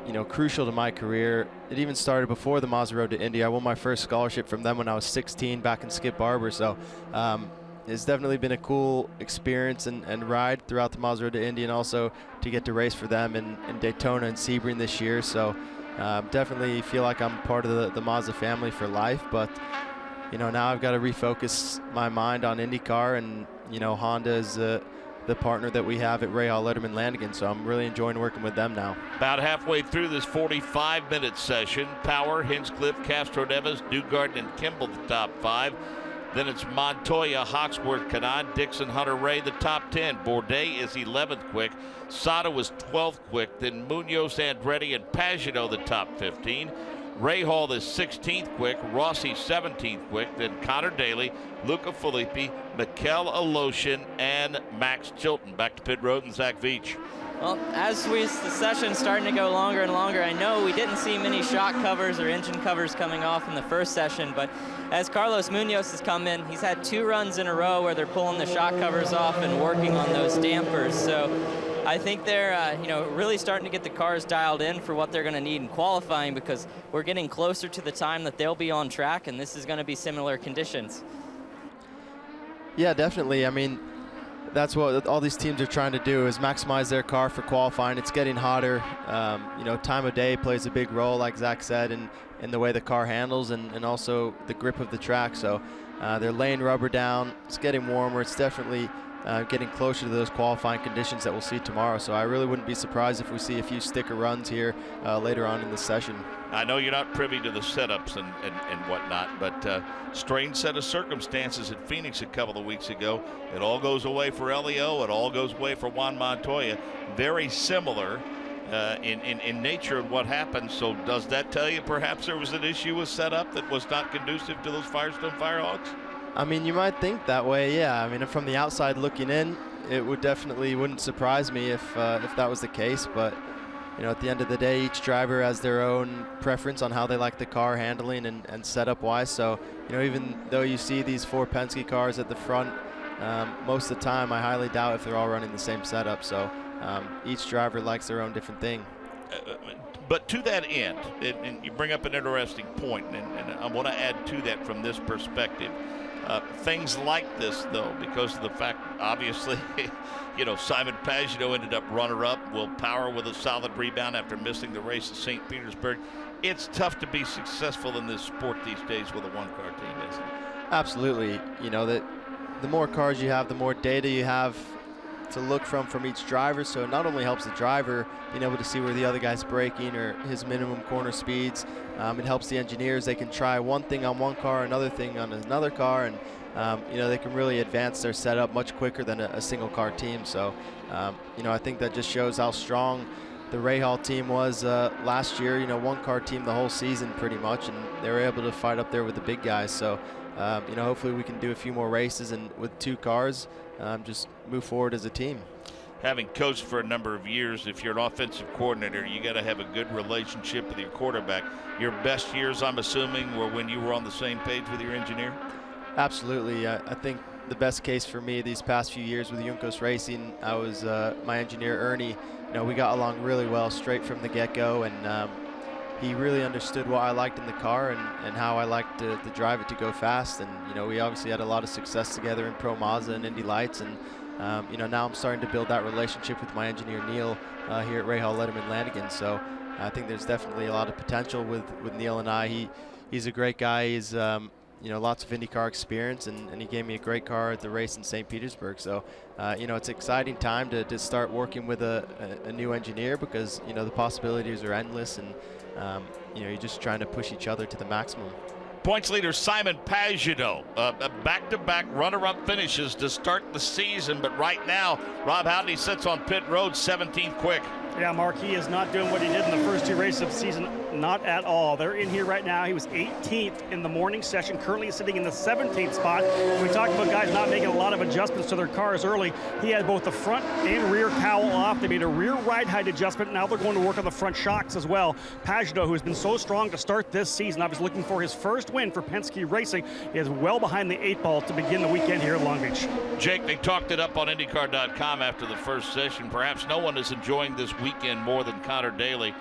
you know, crucial to my career. It even started before the Mazda Road to Indy. I won my first scholarship from them when I was 16 back in Skip Barber. So it's definitely been a cool experience and ride throughout the Mazda Road to Indy, and also to get to race for them in Daytona and Sebring this year. So definitely feel like I'm part of the Mazda family for life. But, you know, now I've got to refocus my mind on IndyCar, and, you know, Honda is the partner that we have at Ray Hall Letterman Lanigan, so I'm really enjoying working with them now. About halfway through this 45-minute session, Power, Hinchcliffe, Castro Neves, Newgarden, and Kimball the top 5. Then it's Montoya, Hawksworth, Kanaan, Dixon, Hunter Ray, the top 10. Bourdais is 11th quick. Sada was 12th quick. Then Munoz, Andretti, and Pagano the top 15. Ray Hall is 16th quick, Rossi 17th quick, then Connor Daly, Luca Filippi, Mikel Aloshin, and Max Chilton. Back to pit road and Zach Veach. Well, as the session's starting to go longer and longer, I know we didn't see many shock covers or engine covers coming off in the first session, but as Carlos Munoz has come in, he's had 2 runs in a row where they're pulling the shock covers off and working on those dampers. So I think they're you know, really starting to get the cars dialed in for what they're going to need in qualifying, because we're getting closer to the time that they'll be on track, and this is going to be similar conditions. Yeah, definitely. I mean, that's what all these teams are trying to do, is maximize their car for qualifying. It's getting hotter. You know, time of day plays a big role, like Zach said, in the way the car handles and also the grip of the track. So they're laying rubber down. It's getting warmer. It's definitely getting closer to those qualifying conditions that we'll see tomorrow. So I really wouldn't be surprised if we see a few sticker runs here later on in the session. I know you're not privy to the setups and whatnot, but strange set of circumstances at Phoenix a couple of weeks ago. It all goes away for Elio. It all goes away for Juan Montoya. Very similar in nature of what happened. So does that tell you perhaps there was an issue with setup that was not conducive to those Firestone Firehawks? I mean, you might think that way, yeah. I mean, from the outside looking in, it wouldn't surprise me if that was the case. But, you know, at the end of the day, each driver has their own preference on how they like the car handling and setup-wise. So, you know, even though you see these 4 Penske cars at the front, most of the time I highly doubt if they're all running the same setup. So each driver likes their own different thing. But to that end, and you bring up an interesting point, and I want to add to that from this perspective. Things like this, though, because of the fact, obviously, you know, Simon Pagano ended up runner-up. Will Power with a solid rebound after missing the race at St. Petersburg. It's tough to be successful in this sport these days with a one-car team, isn't it? Absolutely. You know, that the more cars you have, the more data you have to look from each driver. So it not only helps the driver being able to see where the other guy's braking or his minimum corner speeds, it helps the engineers. They can try one thing on one car, another thing on another car, and you know, they can really advance their setup much quicker than a single car team. So you know, I think that just shows how strong the Ray Hall team was last year. You know, one car team the whole season pretty much, and they were able to fight up there with the big guys. So you know, hopefully we can do a few more races, and with 2 cars just move forward as a team. Having coached for a number of years, if you're an offensive coordinator, you got to have a good relationship with your quarterback. Your best years, I'm assuming, were when you were on the same page with your engineer? Absolutely. I think the best case for me these past few years with Juncos Racing, I was my engineer, Ernie. You know, we got along really well straight from the get-go, and he really understood what I liked in the car and how I liked to drive it to go fast. And, you know, we obviously had a lot of success together in Pro Mazda and Indy Lights. And, you know, now I'm starting to build that relationship with my engineer, Neil, here at Ray Hall Letterman Lanigan. So I think there's definitely a lot of potential with Neil and I. He's a great guy. He's, you know, lots of IndyCar experience, and he gave me a great car at the race in St. Petersburg. So, you know, it's an exciting time to start working with a new engineer, because, you know, the possibilities are endless, and, you know, you're just trying to push each other to the maximum. Points leader Simon Pagano, back-to-back runner-up finishes to start the season, but right now Rob Howden sits on pit road 17th quick. Yeah, Mark, he is not doing what he did in the first 2 races of the season Not at all. They're in here right now. He was 18th in the morning session, currently sitting in the 17th spot. We talked about guys not making a lot of adjustments to their cars early. He had both the front and rear cowl off. They made a rear ride height adjustment. Now they're going to work on the front shocks as well. Pagano, who has been so strong to start this season, I was looking for his first win for Penske Racing, is well behind the 8 ball to begin the weekend here at Long Beach. Jake, they talked it up on IndyCar.com after the first session. Perhaps no one is enjoying this weekend more than Connor Daly.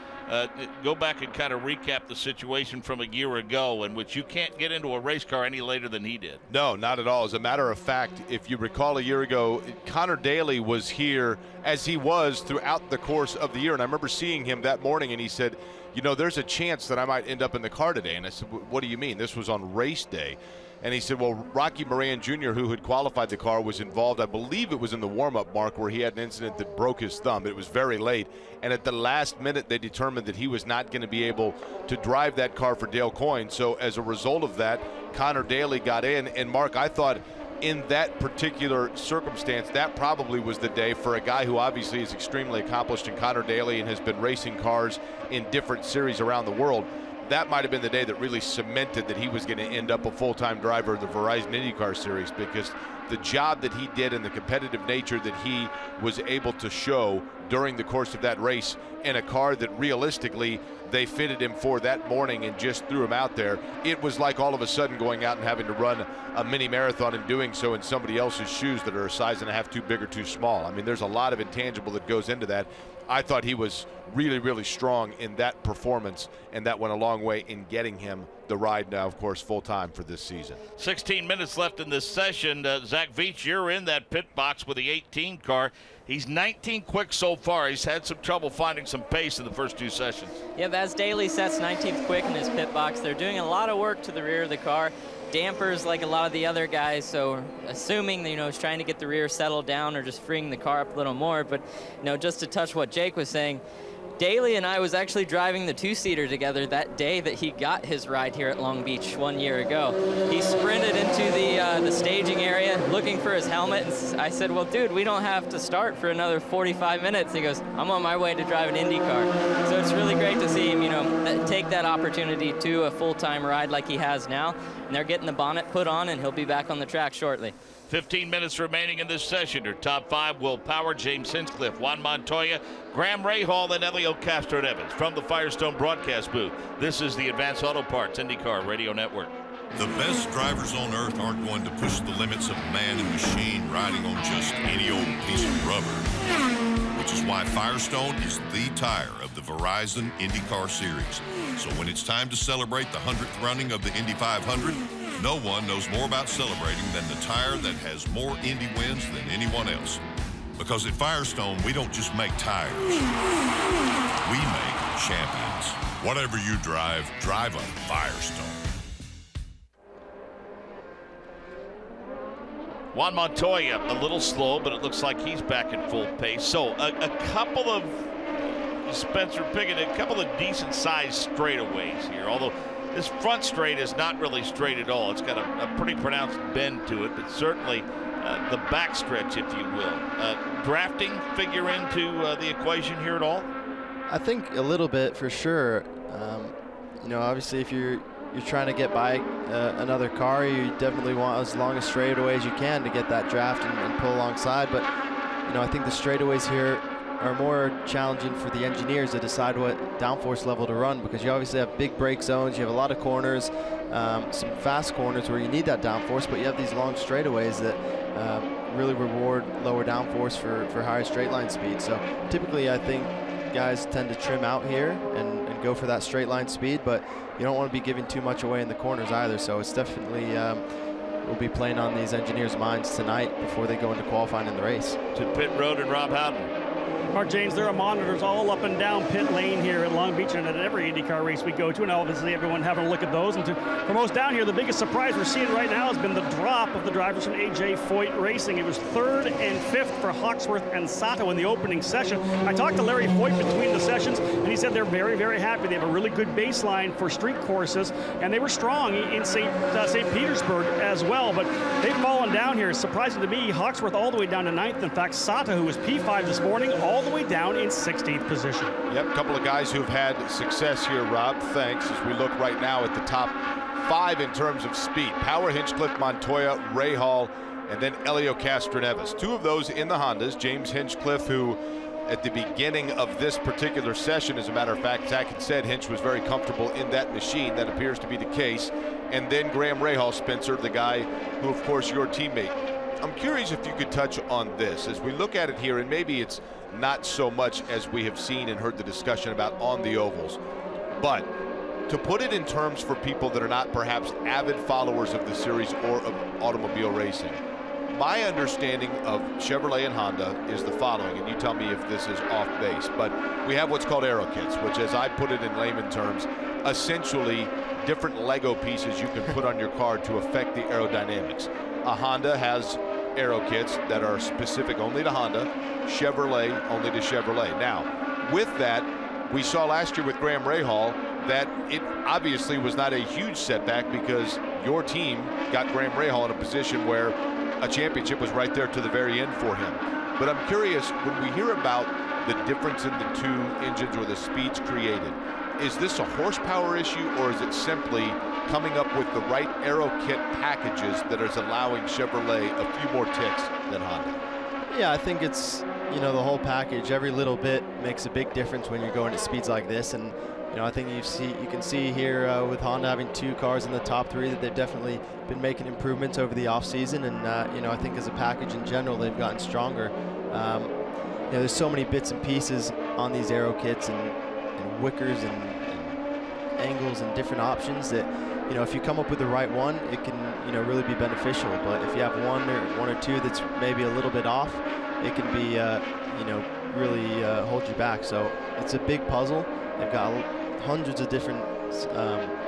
Go back and kind of recap the situation from a year ago in which you can't get into a race car any later than he did. No, not at all. As a matter of fact, if you recall a year ago, Connor Daly was here as he was throughout the course of the year. And I remember seeing him that morning and he said, you know, there's a chance that I might end up in the car today. And I said, what do you mean? This was on race day. And he said, well, Rocky Moran Jr., who had qualified the car, was involved. I believe it was in the warm-up, Mark, where he had an incident that broke his thumb. It was very late. And at the last minute, they determined that he was not going to be able to drive that car for Dale Coyne. So as a result of that, Connor Daly got in. And, Mark, I thought in that particular circumstance, that probably was the day for a guy who obviously is extremely accomplished in Connor Daly and has been racing cars in different series around the world. That might have been the day that really cemented that he was going to end up a full-time driver of the Verizon IndyCar Series, because the job that he did and the competitive nature that he was able to show during the course of that race in a car that realistically they fitted him for that morning and just threw him out there. It was like all of a sudden going out and having to run a mini marathon and doing so in somebody else's shoes that are a size and a half too big or too small. I mean, there's a lot of intangible that goes into that. I thought he was really, really strong in that performance, and that went a long way in getting him the ride now, of course, full-time for this season. 16 minutes left in this session. Zach Veach, you're in that pit box with the 18 car. He's 19 quick so far. He's had some trouble finding some pace in the first 2 sessions. Yeah, but as Daly sets 19th quick in his pit box, they're doing a lot of work to the rear of the car. Dampers like a lot of the other guys, so assuming, you know, he's trying to get the rear settled down or just freeing the car up a little more. But, you know, just to touch what Jake was saying, Daly and I was actually driving the 2-seater together that day that he got his ride here at Long Beach 1 year ago. He sprinted into the staging area looking for his helmet, and I said, well, dude, we don't have to start for another 45 minutes. He goes, I'm on my way to drive an IndyCar. So it's really great to see him, you know, take that opportunity to a full-time ride like he has now. And they're getting the bonnet put on, and he'll be back on the track shortly. 15 minutes remaining in this session. Your top 5: Will Power, James Hinchcliffe, Juan Montoya, Graham Rahal, and Elio Castro-Evans. From the Firestone broadcast booth, this is the Advanced Auto Parts IndyCar Radio Network. The best drivers on earth aren't going to push the limits of man and machine riding on just any old piece of rubber, which is why Firestone is the tire of the Verizon IndyCar Series. So when it's time to celebrate the 100th running of the Indy 500, no one knows more about celebrating than the tire that has more Indy wins than anyone else. Because at Firestone, we don't just make tires, we make champions. Whatever you drive, drive a Firestone. Juan Montoya, a little slow, but it looks like he's back at full pace. So a couple of, Spencer Piggott, a couple of decent-sized straightaways here, although this front straight is not really straight at all. It's got a pretty pronounced bend to it, but certainly the back stretch, if you will. Drafting figure into the equation here at all? I think a little bit for sure. You know, obviously if you're trying to get by another car, you definitely want as long a straightaway as you can to get that draft and pull alongside. But, you know, I think the straightaways here are more challenging for the engineers to decide what downforce level to run, because you obviously have big brake zones, you have a lot of corners, some fast corners where you need that downforce, but you have these long straightaways that really reward lower downforce for higher straight line speed. So typically I think guys tend to trim out here and go for that straight line speed, but you don't want to be giving too much away in the corners either. So it's definitely will be playing on these engineers' minds tonight before they go into qualifying in the race. To pit road and Rob Howden. Mark James, there are monitors all up and down pit lane here at Long Beach and at every IndyCar race we go to, and obviously everyone having a look at those. And for most down here, the biggest surprise we're seeing right now has been the drop of the drivers from AJ Foyt Racing. It was 3rd and 5th for Hawksworth and Sato in the opening session. I talked to Larry Foyt between the sessions, and he said they're very, very happy. They have a really good baseline for street courses, and they were strong in St. Petersburg as well, but they've fallen down here. Surprising to me, Hawksworth all the way down to 9th. In fact, Sato, who was P5 this morning, all all the way down in 16th position. Yep, a couple of guys who've had success here, Rob. Thanks. As we look right now at the top 5 in terms of speed. Power, Hinchcliffe, Montoya, Rahal, and then Elio Castroneves. 2 of those in the Hondas. James Hinchcliffe, who at the beginning of this particular session, as a matter of fact, Zach had said Hinch was very comfortable in that machine. That appears to be the case. And then Graham Rahal, Spencer, the guy who, of course, your teammate. I'm curious if you could touch on this as we look at it here, and maybe it's not so much as we have seen and heard the discussion about on the ovals, but to put it in terms for people that are not perhaps avid followers of the series or of automobile racing. My understanding of Chevrolet and Honda is the following, and you tell me if this is off base, but we have what's called aero kits, which, as I put it in layman terms, essentially different Lego pieces you can put on your car to affect the aerodynamics. A Honda has aero kits that are specific only to Honda, Chevrolet only to Chevrolet. Now, with that, we saw last year with Graham Rahal that it obviously was not a huge setback because your team got Graham Rahal in a position where a championship was right there to the very end for him. But I'm curious, when we hear about the difference in the 2 engines or the speeds created, is this a horsepower issue, or is it simply coming up with the right aero kit packages that is allowing Chevrolet a few more ticks than Honda? Yeah, I think it's, you know, the whole package. Every little bit makes a big difference when you're going at speeds like this. And you know, I think you can see here with Honda having 2 cars in the top 3 that they've definitely been making improvements over the offseason. And you know, I think as a package in general, they've gotten stronger. You know, there's so many bits and pieces on these aero kits and wickers and angles and different options that, you know, if you come up with the right one, it can, you know, really be beneficial. But if you have one or two that's maybe a little bit off, it can be, you know, really hold you back. So it's a big puzzle. They've got hundreds of different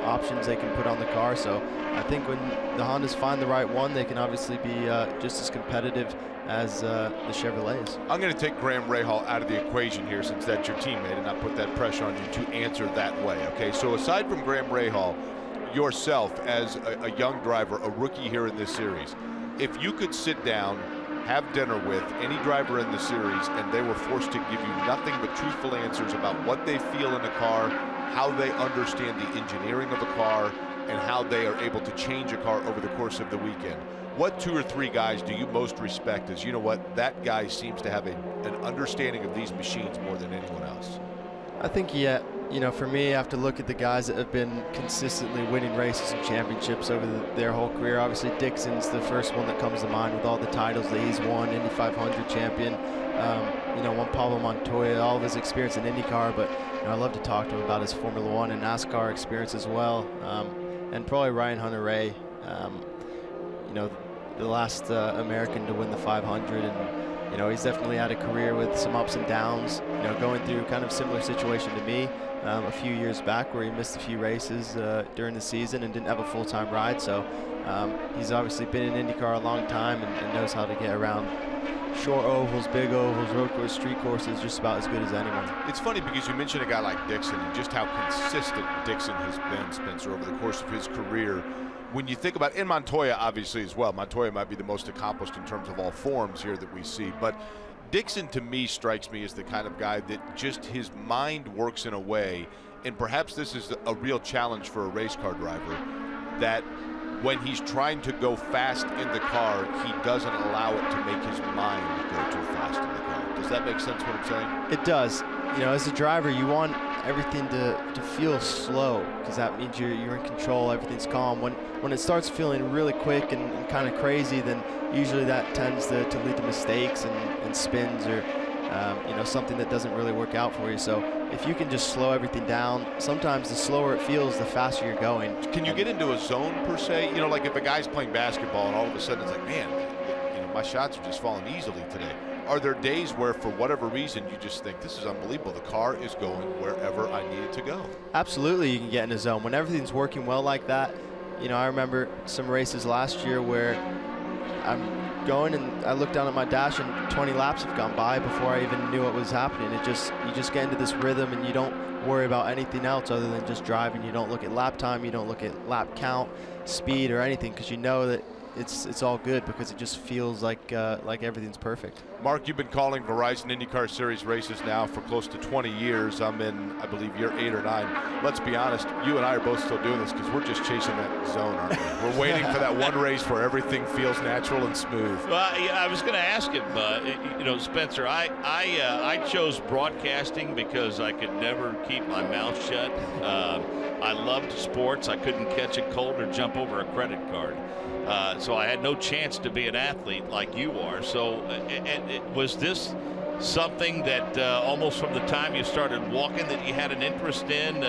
options they can put on the car. So I think when the Hondas find the right one, they can obviously be just as competitive as the Chevrolet is. I'm going to take Graham Rahal out of the equation here, since that's your teammate, and not put that pressure on you to answer that way. Okay, so aside from Graham Rahal, yourself as a young driver, a rookie here in this series, if you could sit down, have dinner with any driver in the series, and they were forced to give you nothing but truthful answers about what they feel in a car, how they understand the engineering of a car, and how they are able to change a car over the course of the weekend, what 2 or 3 guys do you most respect as, you know what, that guy seems to have an understanding of these machines more than anyone else? I think, yeah, you know, for me, I have to look at the guys that have been consistently winning races and championships over their whole career. Obviously, Dixon's the first one that comes to mind with all the titles that he's won, Indy 500 champion. You know, Juan Pablo Montoya, all of his experience in IndyCar, but you know, I love to talk to him about his Formula 1 and NASCAR experience as well. And probably Ryan Hunter-Reay, you know, the last American to win the 500, and you know, he's definitely had a career with some ups and downs, you know, going through kind of similar situation to me a few years back where he missed a few races during the season and didn't have a full-time ride. So he's obviously been in IndyCar a long time and knows how to get around short ovals, big ovals, road course, street courses, just about as good as anyone. It's funny because you mentioned a guy like Dixon and just how consistent Dixon has been, Spencer, over the course of his career. When you think about, and Montoya obviously as well, Montoya might be the most accomplished in terms of all forms here that we see, but Dixon to me strikes me as the kind of guy that just his mind works in a way, and perhaps this is a real challenge for a race car driver, that when he's trying to go fast in the car, he doesn't allow it to make his mind go too fast in the car. Does that make sense what I'm saying? It does. You know, as a driver, you want everything to feel slow, because that means you're in control, everything's calm. When it starts feeling really quick and kind of crazy, then usually that tends to lead to mistakes and spins or you know, something that doesn't really work out for you. So if you can just slow everything down, sometimes the slower it feels, the faster you're going. Can you get into a zone per se? You know, like if a guy's playing basketball and all of a sudden it's like, man, you know, my shots are just falling easily today. Are there days where, for whatever reason, you just think, this is unbelievable, the car is going wherever I need it to go? Absolutely, you can get in a zone. When everything's working well like that, you know, I remember some races last year where I'm going and I look down at my dash and 20 laps have gone by before I even knew what was happening. You just get into this rhythm and you don't worry about anything else other than just driving. You don't look at lap time, you don't look at lap count, speed, or anything, because you know that it's all good because it just feels like everything's perfect. Mark, you've been calling Verizon IndyCar Series races now for close to 20 years. I'm in, I believe, year 8 or 9. Let's be honest, you and I are both still doing this because we're just chasing that zone, aren't we? We're waiting for that one race where everything feels natural and smooth. Well, yeah, I was going to ask him, Spencer, I chose broadcasting because I could never keep my mouth shut. I loved sports. I couldn't catch a cold or jump over a credit card. So I had no chance to be an athlete like you are. So was this something that almost from the time you started walking that you had an interest in?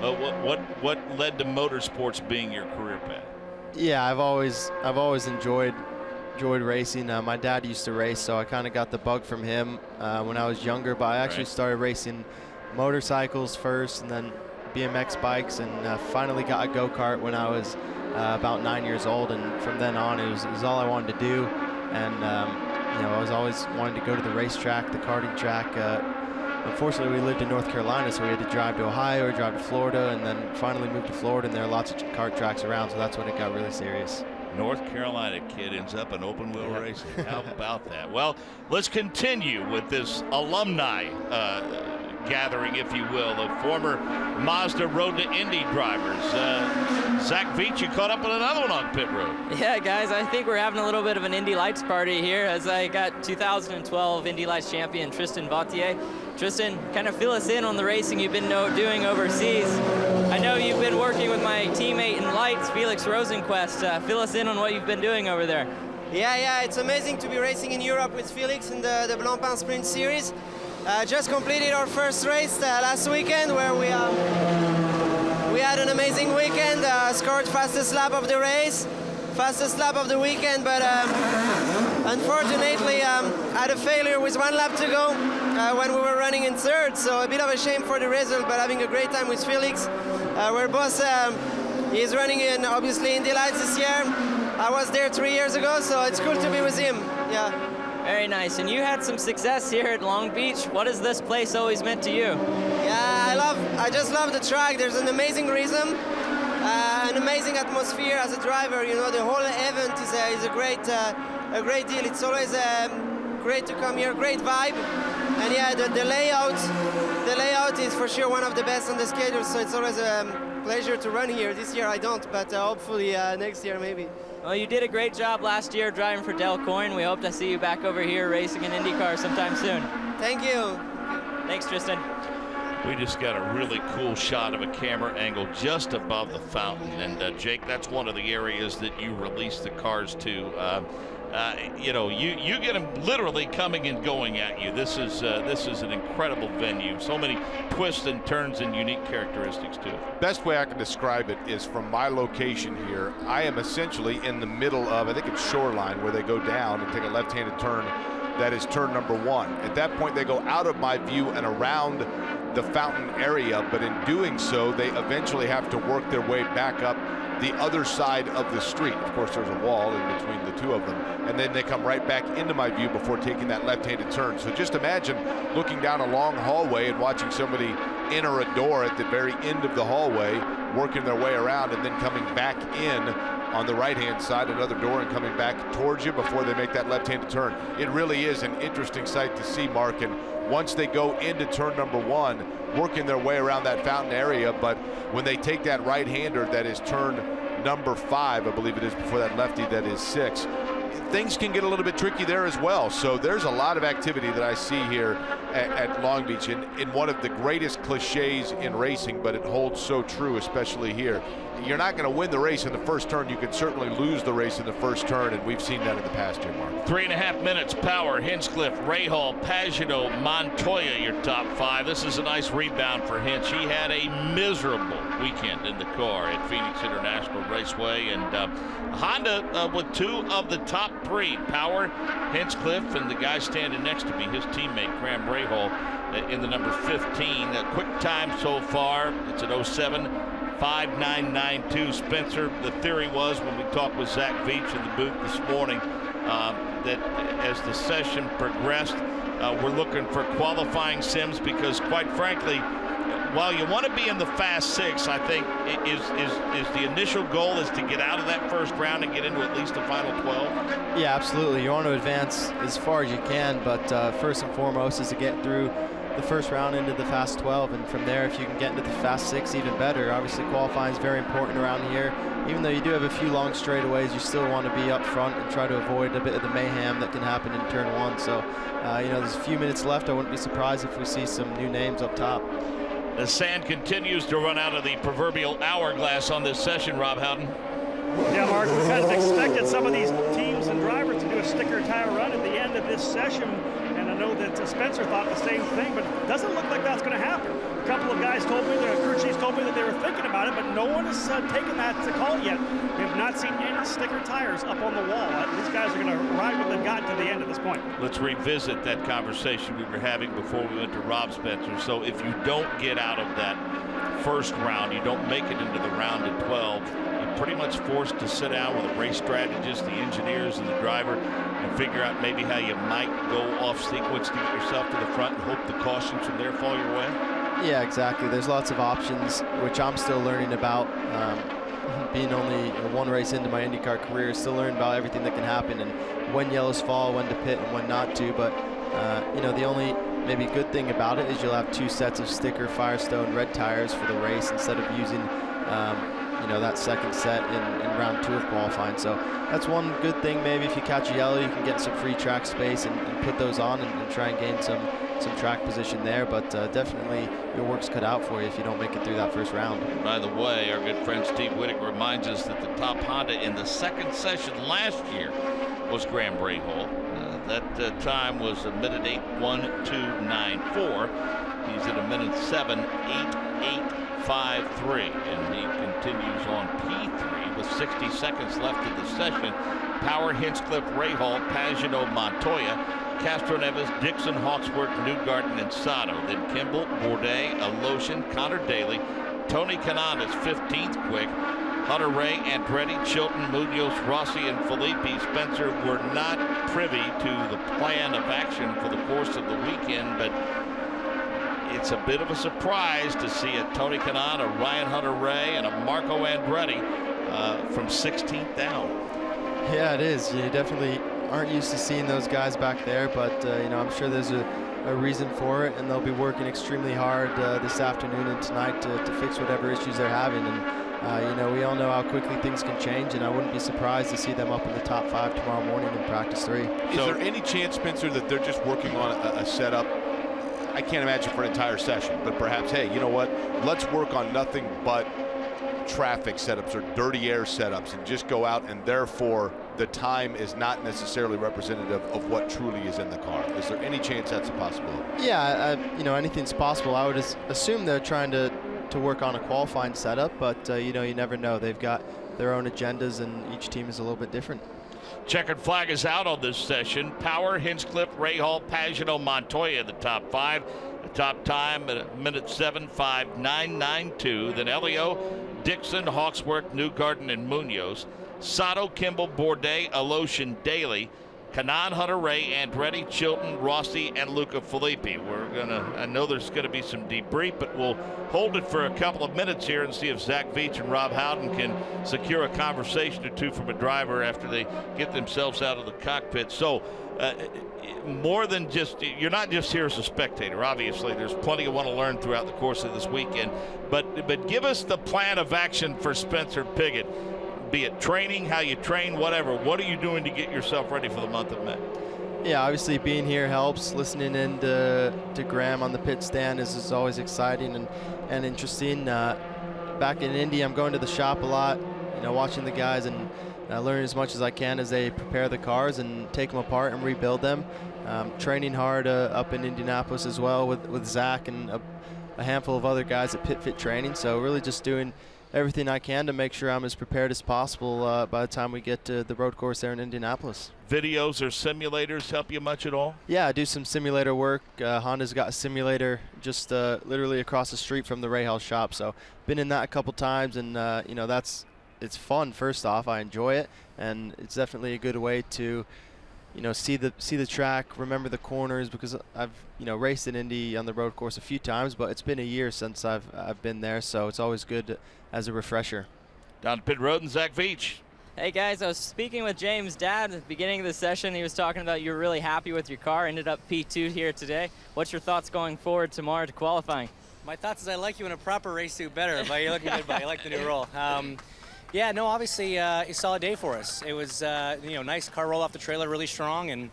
What led to motorsports being your career path? Yeah, I've always enjoyed racing. My dad used to race, so I kind of got the bug from him when I was younger. But I actually started racing motorcycles first, and then BMX bikes, and finally got a go-kart when I was about 9 years old. And from then on, it was all I wanted to do. And I was always wanting to go to the racetrack, the karting track. Unfortunately, we lived in North Carolina, so we had to drive to Ohio or drive to Florida, and then finally moved to Florida, and there are lots of kart tracks around, so that's when it got really serious. North Carolina kid ends up in open wheel racing. How about that? Well, let's continue with this alumni gathering, if you will, of former Mazda Road to Indy drivers. Zach Veach, you caught up with another one on pit road. Yeah, guys, I think we're having a little bit of an Indy Lights party here as I got 2012 Indy Lights champion Tristan Vautier. Tristan, kind of fill us in on the racing you've been doing overseas. I know you've been working with my teammate in Lights, Felix Rosenquist. Fill us in on what you've been doing over there. Yeah, it's amazing to be racing in Europe with Felix in the Blancpain Sprint Series. Just completed our first race last weekend where we had an amazing weekend, scored fastest lap of the race, fastest lap of the weekend, but unfortunately had a failure with 1 lap to go when we were running in third, so a bit of a shame for the result, but having a great time with Felix. We're both, he's running in obviously Indy Lights this year. I was there 3 years ago, so it's cool to be with him, yeah. Very nice, and you had some success here at Long Beach. What has this place always meant to you? Yeah, I just love the track. There's an amazing rhythm, an amazing atmosphere as a driver. You know, the whole event is a great deal. It's always great to come here, great vibe. And yeah, the layout is for sure one of the best on the schedule, so it's always a pleasure to run here. This year I don't, but hopefully next year maybe. Well, you did a great job last year driving for Del Coyne. We hope to see you back over here racing in IndyCar sometime soon. Thank you. Thanks, Tristan. We just got a really cool shot of a camera angle just above the fountain. And Jake, that's one of the areas that you release the cars to. You get them literally coming and going at you. This is an incredible venue. So many twists and turns and unique characteristics to it. Best way I can describe it is from my location here. I am essentially in the middle of, I think it's Shoreline, where they go down and take a left-handed turn. That is turn number 1. At that point, they go out of my view and around the fountain area, but in doing so, they eventually have to work their way back up the other side of the street. Of course, there's a wall in between the two of them, and then they come right back into my view before taking that left-handed turn. So just imagine looking down a long hallway and watching somebody enter a door at the very end of the hallway, working their way around, and then coming back in on the right-hand side, another door, and coming back towards you before they make that left-handed turn. It really is an interesting sight to see, Mark, and once they go into turn number 1, working their way around that fountain area, but when they take that right-hander, that is turn number 5, I believe it is, before that lefty, that is 6, things can get a little bit tricky there as well. So there's a lot of activity that I see here at Long Beach in one of the greatest cliches in racing, but it holds so true, especially here. You're not going to win the race in the first turn. You can certainly lose the race in the first turn, and we've seen that in the past year, Mark. 3.5 minutes, Power, Hinchcliffe, Rahal, Pagano, Montoya, your top 5. This is a nice rebound for Hinch. He had a miserable weekend in the car at Phoenix International Raceway, and Honda with 2 of the top 3, Power, Hinchcliffe, and the guy standing next to me, his teammate, Graham Rahal, in the number 15. A quick time so far, it's at 07.5992. Spencer, the theory was when we talked with Zach Veach in the booth this morning that as the session progressed, we're looking for qualifying sims because, quite frankly, while you want to be in the Fast Six, I think is the initial goal is to get out of that first round and get into at least the final 12? Yeah, absolutely. You want to advance as far as you can, but first and foremost is to get through the first round into the Fast 12, and from there, if you can get into the Fast 6, even better. Obviously, qualifying is very important around here. Even though you do have a few long straightaways, you still want to be up front and try to avoid a bit of the mayhem that can happen in turn 1. So, there's a few minutes left. I wouldn't be surprised if we see some new names up top. The sand continues to run out of the proverbial hourglass on this session, Rob Howden. Yeah, Mark, we kind of expected some of these teams and drivers to do a sticker tire run at the end of this session, and I know that Spencer thought the same thing, but it doesn't look like that's going to happen. A couple of guys told me, the crew chiefs told me that they were thinking about it, but no one has taken that to call yet. We have not seen any sticker tires up on the wall. These guys are going to ride what they've got to the end at this point. Let's revisit that conversation we were having before we went to Rob Spencer. So if you don't get out of that first round, you don't make it into the round of 12, you're pretty much forced to sit down with a race strategist, the engineers, and the driver, and figure out maybe how you might go off sequence to get yourself to the front and hope the cautions from there fall your way. Yeah, exactly. There's lots of options, which I'm still learning about. Being only one race into my IndyCar career, still learning about everything that can happen and when yellows fall, when to pit, and when not to. But the only maybe good thing about it is you'll have 2 sets of sticker Firestone red tires for the race instead of using that second set in round 2 of qualifying. So that's one good thing. Maybe if you catch a yellow, you can get some free track space and put those on and try and gain some track position there, but definitely your work's cut out for you if you don't make it through that first round. By the way, our good friend Steve Whittick reminds us that the top Honda in the second session last year was Graham Rahal. That time was a minute 8:12.94. He's at a minute 7:88.53, and he continues on P3 with 60 seconds left in the session. Power, Hinchcliffe, Rahal, Pagano, Montoya, Castro Neves, Dixon, Hawksworth, Newgarden, and Sato. Then Kimball, Bourdais, Aloshin, Connor Daly, Tony Kanaan is 15th quick. Hunter Ray, Andretti, Chilton, Munoz, Rossi, and Filippi. Spencer were not privy to the plan of action for the course of the weekend, but it's a bit of a surprise to see a Tony Kanaan, a Ryan Hunter-Reay, and a Marco Andretti from 16th down. Yeah, it is. You definitely aren't used to seeing those guys back there, but I'm sure there's a reason for it, and they'll be working extremely hard this afternoon and tonight to fix whatever issues they're having. And we all know how quickly things can change, and I wouldn't be surprised to see them up in the top 5 tomorrow morning in practice 3. Is there any chance, Spencer, that they're just working on a setup? I can't imagine for an entire session, but perhaps, hey, you know what? Let's work on nothing but traffic setups or dirty air setups and just go out, and therefore the time is not necessarily representative of what truly is in the car. Is there any chance that's a possibility? Yeah, anything's possible. I would assume they're trying to work on a qualifying setup, but you never know. They've got their own agendas, and each team is a little bit different. Checkered flag is out on this session. Power, Hinchcliffe, Rahal, Pagano, Montoya the top 5. The top time at a minute 7:5.992. Then Elio, Dixon, Hawksworth, Newgarden, and Munoz. Sato, Kimball, Bourdais, Aloshin, Daly, Kanaan, Hunter-Reay, Andretti, Chilton, Rossi, and Luca Filippi. I know there's gonna be some debrief, but we'll hold it for a couple of minutes here and see if Zach Veach and Rob Howden can secure a conversation or two from a driver after they get themselves out of the cockpit. So more than just, you're not just here as a spectator. Obviously, there's plenty you want to learn throughout the course of this weekend, but give us the plan of action for Spencer Pigot. Be it training, how you train, whatever. What are you doing to get yourself ready for the month of May? Yeah, obviously being here helps. Listening in to Graham on the pit stand is always exciting and interesting. Back in Indy, I'm going to the shop a lot, watching the guys and learning as much as I can as they prepare the cars and take them apart and rebuild them. Training hard up in Indianapolis as well with Zach and a handful of other guys at Pit Fit Training. So really just doing everything I can to make sure I'm as prepared as possible by the time we get to the road course there in Indianapolis. Videos or simulators help you much at all? Yeah, I do some simulator work. Honda's got a simulator just literally across the street from the Rahal shop. So been in that a couple times, and it's fun. First off, I enjoy it, and it's definitely a good way to see the track, remember the corners, because I've raced in Indy on the road course a few times, but it's been a year since I've been there, so it's always good as a refresher. Down to pit road and Zach Veach. Hey guys, I was speaking with James' dad at the beginning of the session. He was talking about you were really happy with your car, ended up P2 here today. What's your thoughts going forward tomorrow to qualifying? My thoughts is I like you in a proper race suit better, but you're looking good, buddy. I like the new roll. Yeah, no, obviously a solid day for us. It was, nice car roll off the trailer, really strong, and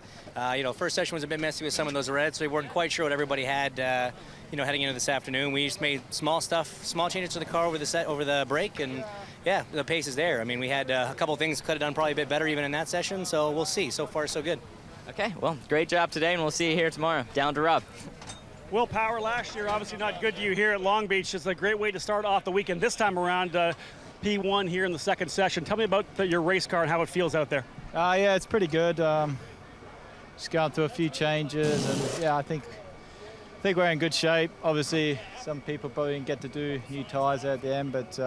first session was a bit messy with some of those reds, so we weren't quite sure what everybody had, heading into this afternoon. We just made small changes to the car over the break, and yeah, the pace is there. I mean, we had a couple things could have done probably a bit better even in that session, so we'll see. So far, so good. Okay, well, great job today, and we'll see you here tomorrow. Down to Rob. Will Power last year, obviously not good to you here at Long Beach. It's a great way to start off the weekend. This time around, P1 here in the second session. Tell me about your race car and how it feels out there. Yeah, it's pretty good. Just going through a few changes, and yeah, I think we're in good shape. Obviously, some people probably didn't get to do new tyres at the end, but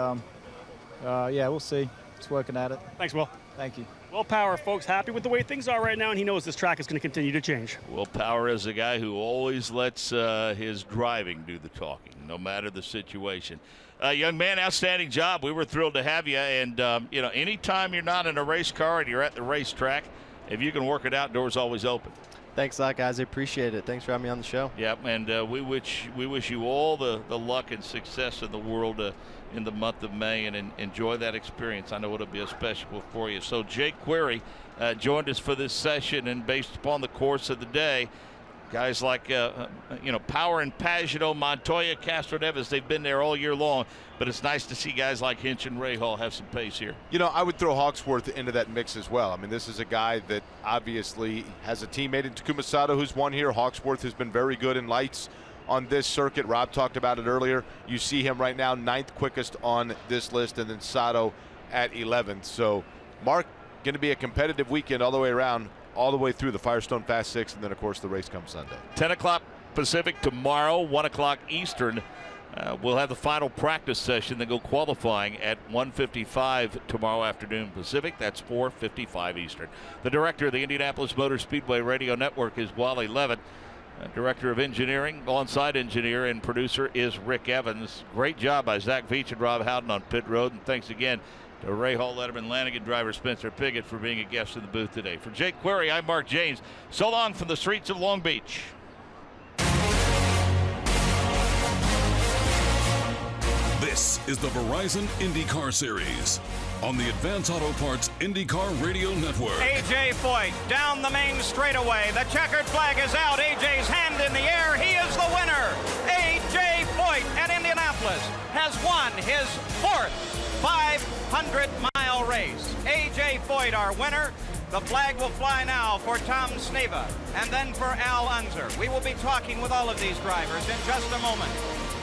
yeah, we'll see. Just working at it. Thanks, Will. Thank you. Will Power, folks, happy with the way things are right now, and he knows this track is going to continue to change. Will Power is a guy who always lets his driving do the talking, no matter the situation. Young man, outstanding job. We were thrilled to have you. And, anytime you're not in a race car and you're at the racetrack, if you can work it outdoors, always open. Thanks a lot, guys. I appreciate it. Thanks for having me on the show. Yep, and we wish you all the luck and success in the world in the month of May, and enjoy that experience. I know it'll be a special one for you. So Jake Query joined us for this session, and based upon the course of the day, guys like Power and Pagano, Montoya, Castro Neves, they've been there all year long, but it's nice to see guys like Hinch and Rahal have some pace here. I would throw Hawksworth into that mix as well. I mean, this is a guy that obviously has a teammate in Takuma Sato who's won here. Hawksworth has been very good in lights on this circuit. Rob talked about it earlier. You see him right now 9th quickest on this list, and then Sato at 11th. So Mark, going to be a competitive weekend all the way around, all the way through the Firestone Fast 6, and then of course the race comes Sunday. 10 o'clock Pacific tomorrow, 1 o'clock Eastern. We'll have the final practice session, then go qualifying at 1:55 tomorrow afternoon Pacific. That's 4:55 Eastern. The director of the Indianapolis Motor Speedway Radio Network is Wally Levitt. Director of Engineering, on-site engineer, and producer is Rick Evans. Great job by Zach Veach and Rob Howden on pit road, and thanks again to Ray Hall, Letterman, Lanigan driver Spencer Piggott for being a guest in the booth today. For Jake Query, I'm Mark James. So long from the streets of Long Beach. This is the Verizon IndyCar Series on the Advance Auto Parts IndyCar Radio Network. A.J. Foyt down the main straightaway. The checkered flag is out. A.J.'s hand in the air. He is the winner. A.J. Foyt at Indianapolis has won his 4th 500-mile race. A.J. Foyt, our winner. The flag will fly now for Tom Sneva and then for Al Unser. We will be talking with all of these drivers in just a moment.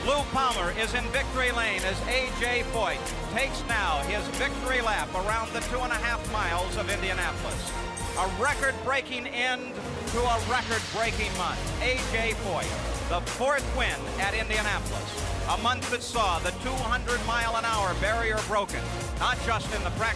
Lou Palmer is in victory lane as A.J. Foyt takes now his victory lap around the 2.5 miles of Indianapolis. A record-breaking end to a record-breaking month. A.J. Foyt, the 4th win at Indianapolis. A month that saw the 200-mile-an-hour barrier broken, not just in the practice